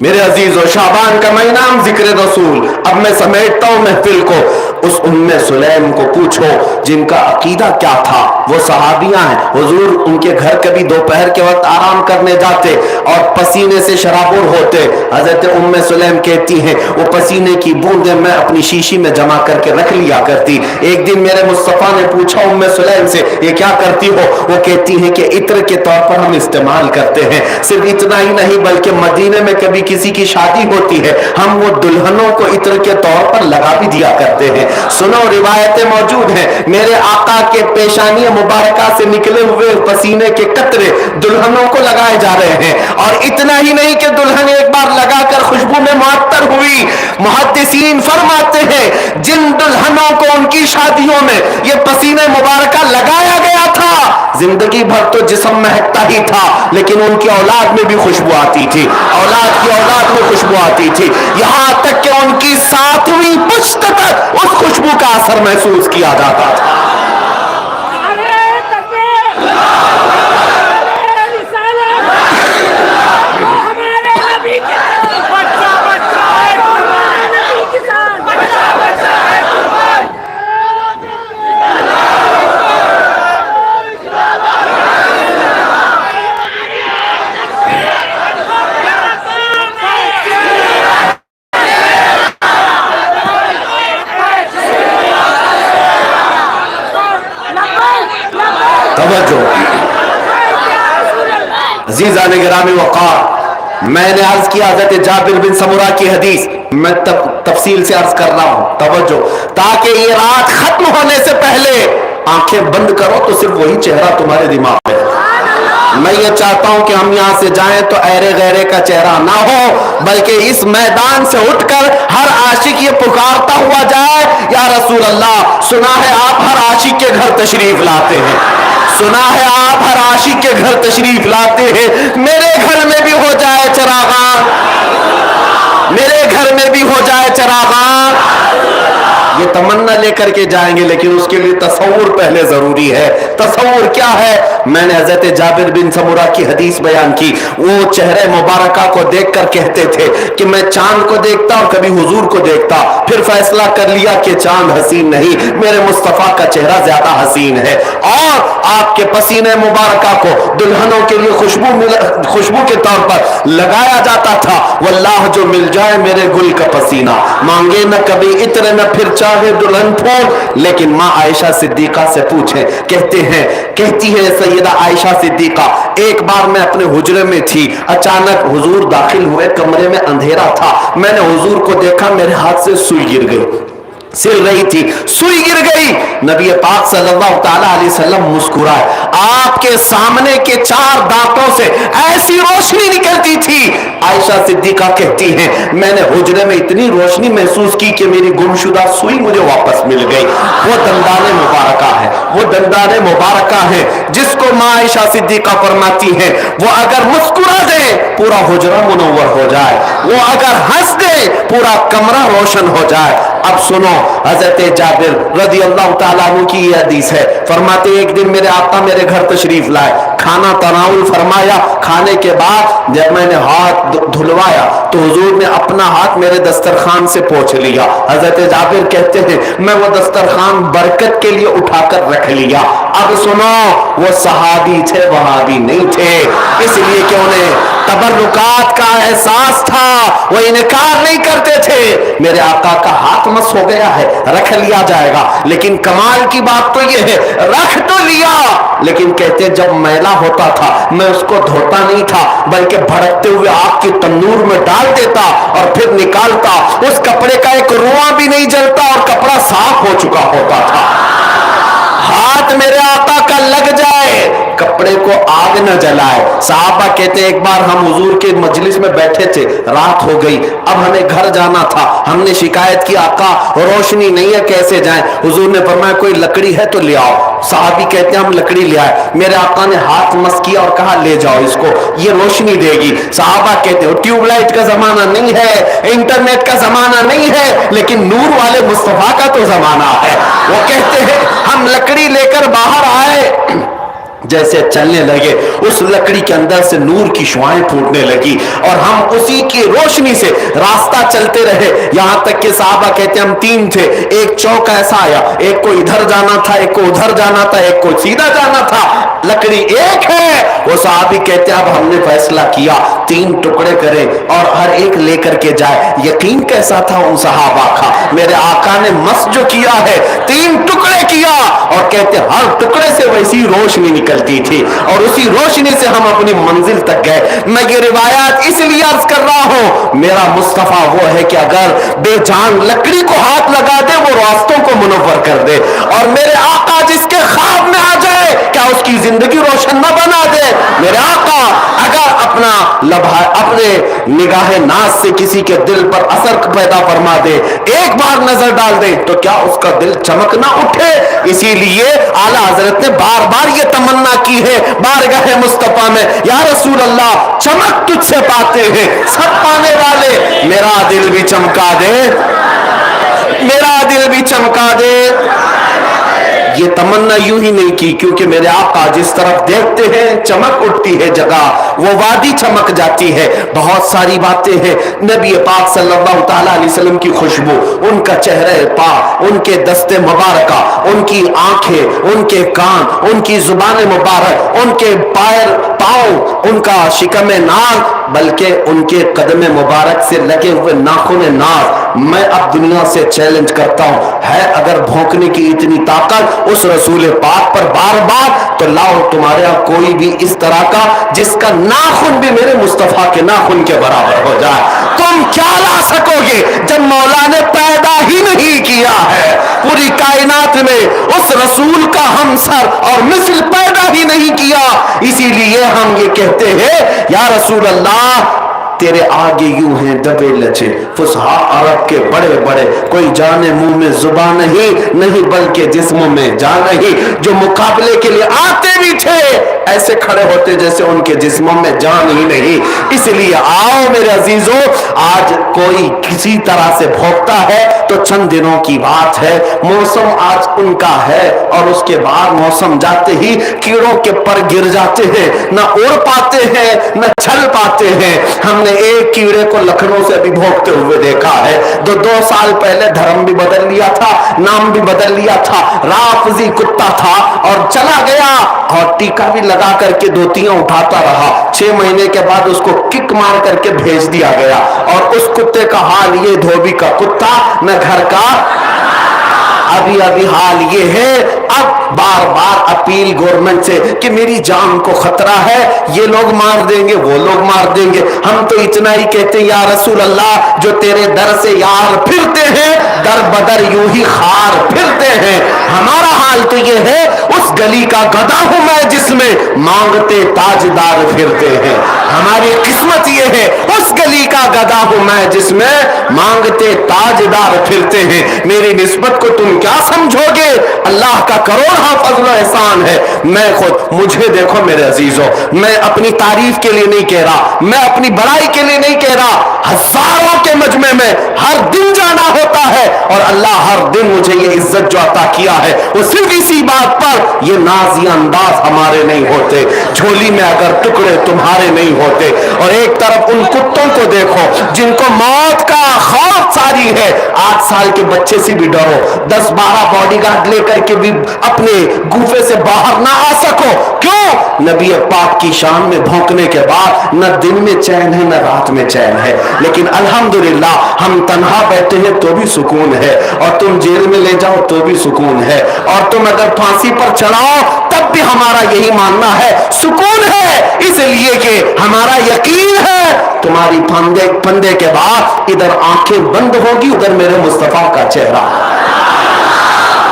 میرے عزیز و شعبان کا مہینہ ذکر رسول. اب میں سمیٹتا ہوں محفل کو. اس ام سلیم کو پوچھو جن کا عقیدہ کیا تھا، وہ صحابیاں ہیں، حضور ان کے گھر کبھی دوپہر کے وقت آرام کرنے جاتے اور پسینے سے شرابور ہوتے. حضرت ام سلیم کہتی ہیں وہ پسینے کی بوندیں میں اپنی شیشی میں جمع کر کے رکھ لیا کرتی. ایک دن میرے مصطفیٰ نے پوچھا ام سلیم سے یہ کیا کرتی ہو؟ وہ کہتی ہیں کہ عطر کے طور پر ہم استعمال کرتے ہیں. صرف اتنا ہی نہیں بلکہ مدینے میں کبھی کسی کی شادی ہوتی ہے ہم وہ دلہنوں کو عطر کے طور پر لگا بھی دیا کرتے ہیں. سنو روایتیں موجود ہیں، میرے آقا کے پیشانی مبارکہ سے نکلے ہوئے پسینے کے قطرے دلہنوں کو لگائے جا رہے ہیں. اور اتنا ہی نہیں کہ دلہن ایک بار لگا کر خوشبو میں معطر ہوئی. محدثین فرماتے ہیں جن دلہنوں کو ان کی شادیوں میں یہ پسینے مبارکہ لگایا گیا تھا زندگی بھر تو جسم مہکتا ہی تھا لیکن ان کی اولاد میں بھی خوشبو آتی تھی، اولاد کی اولاد میں خوشبو آتی تھی، یہاں تک کہ ان کی 7ویں پشت تک اس خوشبو کا اثر محسوس کیا جاتا تھا۔ عزیزان گرامی وقار، میں نے عرض کیا حضرت جابر بن سمرہ کی حدیث، میں تفصیل سے عرض کر رہا ہوں، توجہ، تاکہ یہ رات ختم ہونے سے پہلے آنکھیں بند کرو تو صرف وہی چہرہ تمہارے دماغ میں۔ میں یہ چاہتا ہوں کہ ہم یہاں سے جائیں تو ایرے غیرے کا چہرہ نہ ہو، بلکہ اس میدان سے اٹھ کر ہر عاشق یہ پکارتا ہوا جائے، یا رسول اللہ، سنا ہے آپ ہر عاشق کے گھر تشریف لاتے ہیں، سنا ہے آپ ہر عاشق کے گھر تشریف لاتے ہیں، میرے گھر میں بھی ہو جائے چراغاں، میرے گھر میں بھی ہو جائے چراغاں۔ یہ تمنا لے کر کے جائیں گے لیکن اس کے لیے تصور پہلے ضروری ہے۔ تصور کیا ہے؟ میں نے حضرت جابر بن سمرہ کی حدیث بیان کی، وہ چہرے مبارکہ کو دیکھ کر کہتے تھے کہ میں چاند کو دیکھتا اور کبھی حضور کو دیکھتا، پھر فیصلہ کر لیا کہ چاند حسین نہیں، میرے مصطفیٰ کا چہرہ زیادہ حسین ہے، اور آپ کے پسینے مبارکہ کو دلہنوں کے لیے خوشبو کے طور پر لگایا جاتا تھا۔ واللہ جو مل جائے میرے گل کا پسینہ، مانگے نہ کبھی عطر نہ پھر چاہے دلہن پھول۔ لیکن ماں عائشہ صدیقہ سے پوچھیں، کہتی ہے سیدہ عائشہ صدیقہ، ایک بار میں اپنے حجرے میں تھی، اچانک حضور داخل ہوئے، کمرے میں اندھیرا تھا، میں نے حضور کو دیکھا، میرے ہاتھ سے سوئی گر گئی، سل رہی تھی، سوئی گر گئی، نبی پاک صلی اللہ تعالی علیہ وسلم مسکرائے، آپ کے سامنے کے 4 دانتوں سے ایسی روشنی نکلتی تھی۔ عائشہ صدیقہ کہتی ہیں میں نے حجرے میں اتنی روشنی محسوس کی کہ میری گمشدہ سوئی مجھے واپس مل گئی۔ وہ دندان مبارکہ ہے، وہ دندان مبارکہ ہے جس کو ماں عائشہ صدیقہ فرماتی ہیں وہ اگر مسکرا دے پورا حجرہ منور ہو جائے، وہ اگر ہنس دے پورا کمرہ روشن ہو جائے۔ اب سنو، حضرت جابر رضی اللہ تعالیٰ عنہ کی یہ حدیث ہے، فرماتے ایک دن میرے آقا میرے گھر تشریف لائے، کھانا تناول فرمایا، کھانے کے بعد جب میں نے ہاتھ دھلوایا تو حضور نے اپنا ہاتھ میرے دسترخوان سے پوچھ لیا۔ حضرت جابر کہتے ہیں میں وہ دسترخوان برکت کے لیے اٹھا کر رکھ لیا۔ اب سنو، وہ صحابی تھے، وہابی نہیں تھے، اس لیے کہ انہیں تبرکات کا احساس تھا، وہ انکار نہیں کرتے تھے۔ میرے آقا کا ہاتھ مس ہو گیا ہے، رکھ لیا جائے گا، لیکن کمال کی بات تو یہ ہے رکھ تو لیا، لیکن کہتے جب میلا ہوتا تھا میں اس کو دھوتا نہیں تھا بلکہ بھڑکتے ہوئے آگ کی تندور میں ڈال دیتا اور پھر نکالتا، اس کپڑے کا ایک رواں بھی نہیں جلتا اور کپڑا صاف ہو چکا ہوتا تھا۔ ہاتھ میرے آقا کا لگ جائے، کپڑے کو آگ نہ جلائے۔ صحابہ کہتے ایک بار ہم حضور کے مجلس میں بیٹھے تھے، رات ہو گئی، اب ہمیں گھر جانا تھا، ہم نے شکایت کی آقا روشنی نہیں ہے کیسے جائیں؟ حضور نے فرمایا کوئی لکڑی ہے تو لے آؤ۔ صحابی کہتے ہیں ہم لکڑی لے آئے، میرے آقا نے ہاتھ مس کیا اور کہا لے جاؤ اس کو، یہ روشنی دے گی۔ صحابہ کہتے ہیں ٹیوب لائٹ کا زمانہ نہیں ہے، انٹرنیٹ کا زمانہ نہیں ہے، لیکن نور والے مصطفیٰ کا تو زمانہ ہے۔ وہ کہتے ہیں ہم لکڑی لے کر باہر آئے، جیسے چلنے لگے اس لکڑی کے اندر سے نور کی شعائیں پھوٹنے لگی اور ہم اسی کی روشنی سے راستہ چلتے رہے، یہاں تک کہ صحابہ کہتے ہیں ہم 3 تھے، ایک چوک ایسا آیا، ایک کو ادھر جانا تھا، ایک کو ادھر جانا تھا، ایک کو سیدھا جانا تھا، لکڑی ایک ہے۔ وہ صحابی کہتے ہیں اب ہم نے فیصلہ کیا 3 ٹکڑے کریں اور ہر ایک لے کر کے جائے۔ یقین کیسا تھا ان صحابہ کا، میرے آقا نے مس جو کیا ہے 3 ٹکڑے کیا اور کہتے ہر ٹکڑے سے ویسی روشنی نکلتی تھی اور اسی روشنی سے ہم اپنی منزل تک گئے۔ میں یہ روایات اس لیے عرض کر رہا ہوں، میرا مصطفیٰ وہ ہے کہ اگر بے جان لکڑی کو ہاتھ لگا دے وہ راستوں کو منور کر دے، اور میرے آقا جس کے خواب میں آ جائے کہ اللہ اس کی زندگی روشن نہ بنا دے. میرے آقا اگر اپنا اپنے نگاہ ناز سے کسی کے دل پر اثر پیدا فرما دے, ایک بار نظر ڈال دے, تو کیا اس کا دل چمک نہ اٹھے؟ اسی لیے اعلیٰ حضرت نے بار بار یہ تمنا کی ہے بارگاہ مصطفیٰ میں, یا رسول اللہ چمک تجھ سے پاتے ہیں سب پانے والے, میرا دل بھی چمکا دے, میرا دل بھی چمکا دے. یہ تمنا یوں ہی نہیں کی, کیونکہ میرے آقا جس طرف دیکھتے ہیں چمک اٹھتی ہے جگہ, وہ وادی چمک جاتی ہے. بہت ساری باتیں ہیں نبی پاک صلی اللہ تعالیٰ علیہ وسلم کی خوشبو, ان کا چہرہ پاک, ان کے دست مبارکہ, ان کی آنکھیں, ان کے کان, ان کی زبان مبارک, ان کے پاؤں, ان کا شکم ناز, بلکہ ان کے قدم مبارک سے لگے ہوئے ناخن ناز. میں اب دنیا سے چیلنج کرتا ہوں, ہے اگر بھونکنے کی اتنی طاقت اس رسول پاک پر بار بار, تو لاؤ تمہارے یہاں کوئی بھی اس طرح کا جس کا ناخن بھی میرے مصطفیٰ کے ناخن کے برابر ہو جائے. تم کیا لا سکو گے جب مولا نے پیدا ہی نہیں کیا ہے پوری کائنات میں اس رسول کا ہمسر اور مثل پیدا ہی نہیں کیا. اسی لیے ہم یہ کہتے ہیں یا رسول اللہ تیرے آگے یوں ہیں دبے لچے فصحا عرب کے بڑے بڑے, کوئی جانے منہ میں زبان نہیں بلکہ جسموں میں جان نہیں. جو مقابلے کے لیے آتے بھی تھے ایسے کھڑے ہوتے جیسے ان کے جسموں میں جان ہی نہیں. اس لیے آؤ میرے عزیزوں, آج کوئی کسی طرح سے بھوکتا ہے تو چند دنوں کی بات ہے, موسم آج ان کا ہے اور اس کے بعد موسم جاتے ہی کیڑوں کے پر گر جاتے ہیں, نہ اڑ پاتے ہیں نہ چل پاتے ہیں. ہم نے ایک کیڑے کو لکھنؤ سے بھی بھوکتے ہوئے دیکھا ہے, 2 سال پہلے دھرم بھی بدل لیا تھا, نام بھی بدل لیا تھا, رافضی کتا تھا اور چلا گیا اور ٹیکا بھی لگا کر کے دھوتیاں اٹھاتا رہا. 6 مہینے کے بعد اس کو کک مار کر کے بھیج دیا گیا, اور اس کتے کا حال یہ دھوبی کا کتا نہ گھر کا. ابھی حال یہ ہے, اب بار بار اپیل گورنمنٹ سے کہ میری جان کو خطرہ ہے, یہ لوگ مار دیں گے وہ لوگ مار دیں گے. ہم تو اتنا ہی کہتے ہیں یا رسول اللہ جو تیرے در سے یار پھرتے ہیں در بدر یوں ہی خار پھرتے ہیں. ہمارا حال تو یہ ہے اس گلی کا گدھا ہوں میں جس میں مانگتے تاجدار پھرتے ہیں. ہماری قسمت یہ ہے اس گلی کا گدھا ہوں میں جس میں مانگتے تاجدار پھرتے ہیں. میری نسبت کو تم کیا سمجھو گے؟ اللہ کا کروڑا فضل و احسان ہے. میں خود, مجھے دیکھو میرے عزیزوں, میں اپنی تعریف کے لیے نہیں کہہ رہا, میں اپنی بڑائی کے لیے نہیں کہہ رہا, ہزاروں کے مجمع میں ہر دن جانا ہوتا ہے, اور اللہ ہر دن مجھے یہ عزت جو عطا کیا ہے وہ صرف اسی بات پر یہ نازی انداز ہمارے نہیں ہوتے, جھولی میں اگر ٹکڑے تمہارے نہیں ہوتے. اور ایک طرف ان کتوں کو دیکھو جن کو موت کا خوف ساری ہے, 8 سال کے بچے سے بھی ڈرو, 10-12 باڈی گارڈ لے کر کے بھی اپنے گوفے سے باہر نہ آ سکو. کیوں؟ نبی پاک کی شان میں بھونکنے کے بعد نہ دن میں چین ہے نہ رات میں چین ہے. لیکن الحمدللہ ہم تنہا بیٹھے ہیں تو بھی سکون ہے, اور تم جیل میں لے جاؤ تو بھی سکون ہے, اور تم اگر پھانسی پر چڑھاؤ تب بھی ہمارا یہی ماننا ہے سکون ہے. اس لیے کہ ہمارا یقین ہے تمہاری پھندے کے بعد ادھر آنکھیں بند ہوگی, ادھر میرے مصطفیٰ کا چہرہ.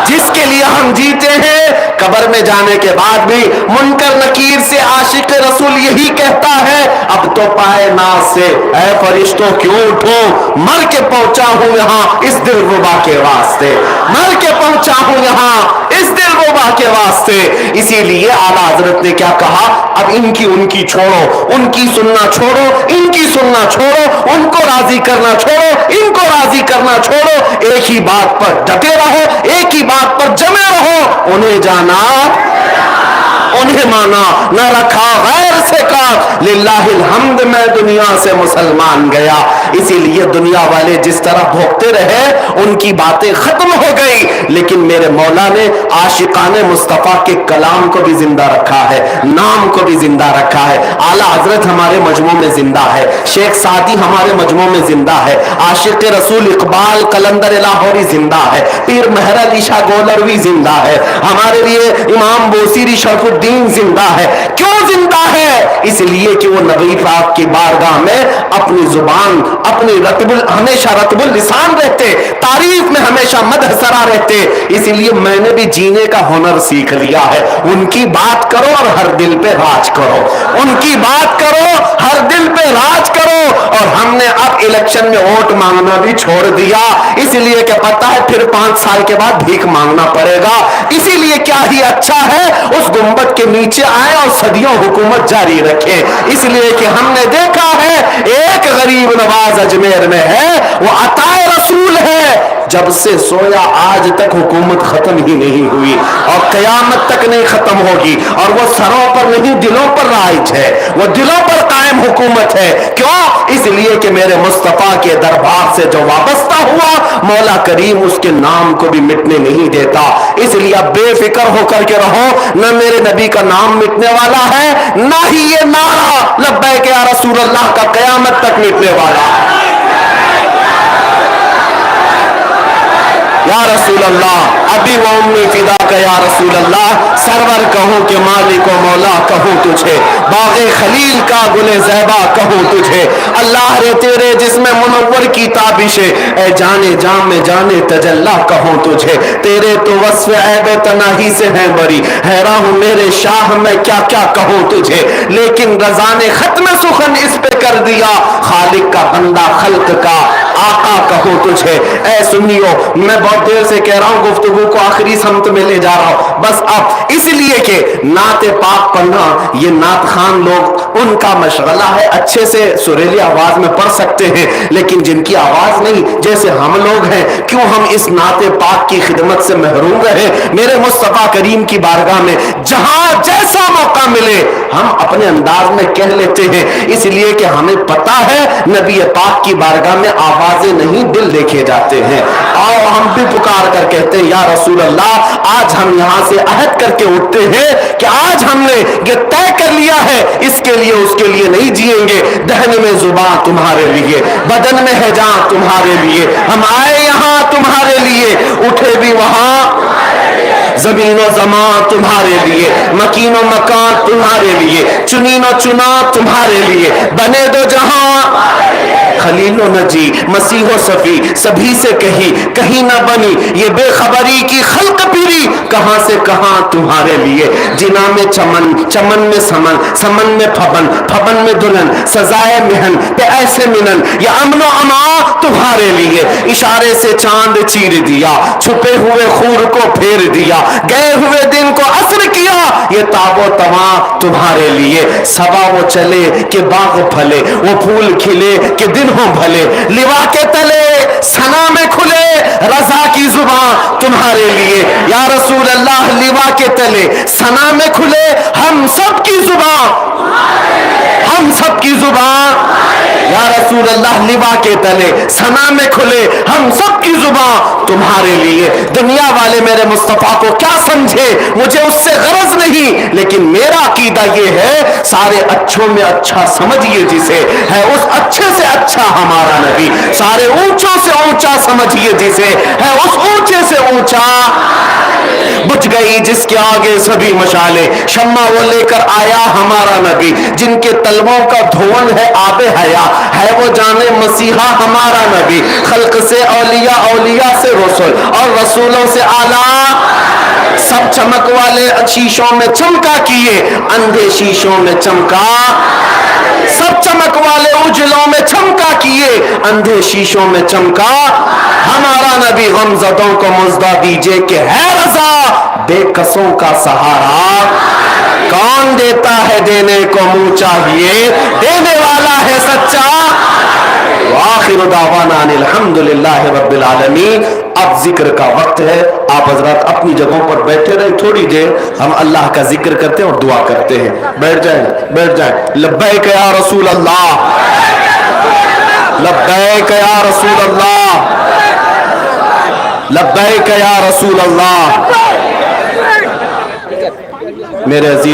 جس کے لیے ہم جیتے ہیں قبر میں جانے کے بعد بھی منکر نکیر سے عاشق رسول یہی کہتا ہے اب تو پائے ناز سے اے فرشتوں کیوں اٹھو, مر کے پہنچا ہوں یہاں اس دل ربا کے واسطے, مر کے پہنچا ہوں یہاں اس دل ربا کے واسطے. اسی لیے اعلیٰ حضرت نے کیا کہا, اب ان کی چھوڑو, ان کی سننا چھوڑو, ان کی سننا چھوڑو, ان کو راضی کرنا چھوڑو, ان کو راضی کرنا چھوڑو, ایک ہی بات پر ڈٹے رہو, ایک ہی بات پر جمے رہو, انہیں جانا انہیں مانا نہ رکھا غیر سے کام. للہ الحمد میں دنیا سے مسلمان گیا. اسی لیے دنیا والے جس طرح بھوکتے رہے ان کی باتیں ختم ہو گئی, لیکن میرے مولا نے عاشقان مصطفیٰ کے کلام کو بھی زندہ رکھا ہے, نام کو بھی زندہ رکھا ہے. اعلیٰ حضرت ہمارے مجموع میں زندہ ہے, شیخ سعدی ہمارے مجموع میں زندہ ہے, عاشق رسول اقبال قلندر لاہوری زندہ ہے, پیر مہر علی شاہ گولروی زندہ ہے, ہمارے لیے امام بوسیری شرف الدین زندہ ہے. کیوں زندہ ہے؟ اس لیے کہ وہ نبی پاک کی بارگاہ میں اپنی زبان اپنی ہمیشہ رطب اللسان رہتے، تعریف میں ہمیشہ مدح سرا رہتے. اس لیے میں نے بھی جینے کا ہنر سیکھ لیا ہے. ان کی بات کرو اور ہر دل پہ راج کرو، ان کی بات کرو ہر دل پہ راج کرو. اور ہم نے اب الیکشن میں ووٹ مانگنا بھی چھوڑ دیا، اس لیے کہ پتہ ہے پھر 5 سال کے بعد بھیک مانگنا پڑے گا. اسی لیے کیا ہی اچھا ہے اس گنبد کے نیچے آئے اور صدیوں حکومت جاری رکھے. اس لیے کہ ہم نے دیکھا ہے ایک غریب نواز اجمیر میں ہے، وہ عطائے رسول ہے. جب سے سویا آج تک حکومت ختم ہی نہیں ہوئی اور قیامت تک نہیں ختم ہوگی. اور وہ سروں پر نہیں دلوں پر رائج ہے، وہ دلوں پر قائم حکومت ہے. کیوں؟ اس لیے کہ میرے مصطفیٰ کے دربار سے جو وابستہ ہوا مولا کریم اس کے نام کو بھی مٹنے نہیں دیتا. اس لیے اب بے فکر ہو کر کے رہو، نہ میرے نبی کا نام مٹنے والا ہے، نہ ہی یہ نعرہ لبیک یا رسول اللہ کا قیامت تک مٹنے والا ہے. یا رسول اللہ ابھی وہ امی فدا کا یا رسول اللہ، سرور کہوں کہ مالک و مولا کہوں تجھے، باغ خلیل کا گل زیبا کہوں تجھے. اللہ رے تیرے جسم منور کی تابشیں، اے جانے جام میں جانے تجلا کہوں تجھے. تیرے تو وصف عیب تناہی سے ہیں بری، حیران ہوں میرے شاہ میں کیا کیا کہوں تجھے. لیکن رضا نے ختم سخن اس پہ کر دیا، خالق کا بندہ خلق کا آقا کہوں تجھے. اے سنیو میں بہت دیر سے کہہ رہا ہوں، گفتگو کو آخری سمت میں لے جا رہا ہوں بس اب، اس لیے کہ نعت پاک پڑھنا یہ نعت خان لوگ ان کا مشغلہ ہے، اچھے سے سریلی آواز میں پڑھ سکتے ہیں، لیکن جن کی آواز نہیں جیسے ہم لوگ ہیں، کیوں ہم اس نعت پاک کی خدمت سے محروم رہے. میرے مصطفیٰ کریم کی بارگاہ میں جہاں جیسا موقع ملے ہم اپنے انداز میں کہہ لیتے ہیں، اس لیے کہ ہمیں پتا ہے نبی پاک کی بارگاہ میں آوازیں نہیں دل دیکھے جاتے ہیں. اور ہم بھی پکار کر کہتے ہیں یا رسول اللہ آج ہم یہاں سے عہد کر کے اٹھتے ہیں کہ آج ہم نے یہ طے کر لیا ہے اس کے لیے اس کے لیے نہیں جئیں گے. دہن میں زبان تمہارے لیے، بدن میں ہے جان تمہارے لیے، ہم آئے یہاں تمہارے لیے، اٹھے بھی وہاں، زمین و زمان تمہارے لیے، مکین و مکان تمہارے لیے، چنین و چنا تمہارے لیے، بنے دو جہاں خلیل و نجی مسیح و صفی سبھی سے کہیں نہ بنی یہ بے خبری کی خلق پیری، کہاں سے کہاں تمہارے لیے. جنا میں چمن، چمن میں سمن، سمن میں پھبن، پھبن میں دلہن، سزائے مہن پہ ایسے منن، یہ امن و امان تمہارے لیے. اشارے سے چاند چیر دیا، چھپے ہوئے خور کو پھیر دیا، گئے ہوئے دن کو عصر کیا، یہ تاب و تواں تمہارے لیے. صبا وہ چلے کہ باغ پھلے، وہ پھول کھلے کہ دن ہو بھلے، لوا کے تلے سنا میں کھلے، رضا کی زبان تمہارے لیے. یا رسول اللہ لوا کے تلے سنا میں کھلے، ہم سب کی زبان، ہم سب کی زبان. یا رسول اللہ لوا کے تلے سنا میں کھلے، ہم سب کی زبان تمہارے لیے. دنیا والے میرے مصطفیٰ کو کیا سمجھے مجھے اس سے غرض نہیں، لیکن میرا عقیدہ یہ ہے سارے اچھوں میں اچھا سمجھیے جسے، ہے اس اچھے سے اچھا ہمارا نبی. سارے اونچوں سے اونچا سمجھیے جسے، ہے اس اونچے سے اونچا. بجھ گئی جس کے آگے سبھی مشالے، شمع وہ لے کر آیا ہمارا نبی. جن کے تلووں کا دھون ہے آب حیا، ہے وہ جانے مسیحا ہمارا نبی. خلق سے اولیاء، اولیاء سے رسول، اور رسولوں سے اعلیٰ. سب چمک والے شیشوں میں چمکا کیے، اندھے شیشوں میں چمکا. سب چمک والے اجلوں میں چمکا کیے، اندھے شیشوں میں چمکا. ہمارا نبی غمزدوں کو مزدہ دیجئے کہ ہے رضا بے کسوں کا سہارا. کون دیتا ہے دینے کو منہ چاہیے، دینے والا ہے سچا. وآخر دعوانا الحمدللہ رب العالمین. اب ذکر کا وقت ہے، آپ حضرات اپنی جگہوں پر بیٹھے رہیں، تھوڑی دیر ہم اللہ کا ذکر کرتے ہیں اور دعا کرتے ہیں. بیٹھ جائیں بیٹھ جائیں. لبیک یا رسول اللہ، لبیک یا رسول اللہ، لبیک یا رسول اللہ. میرے عزیز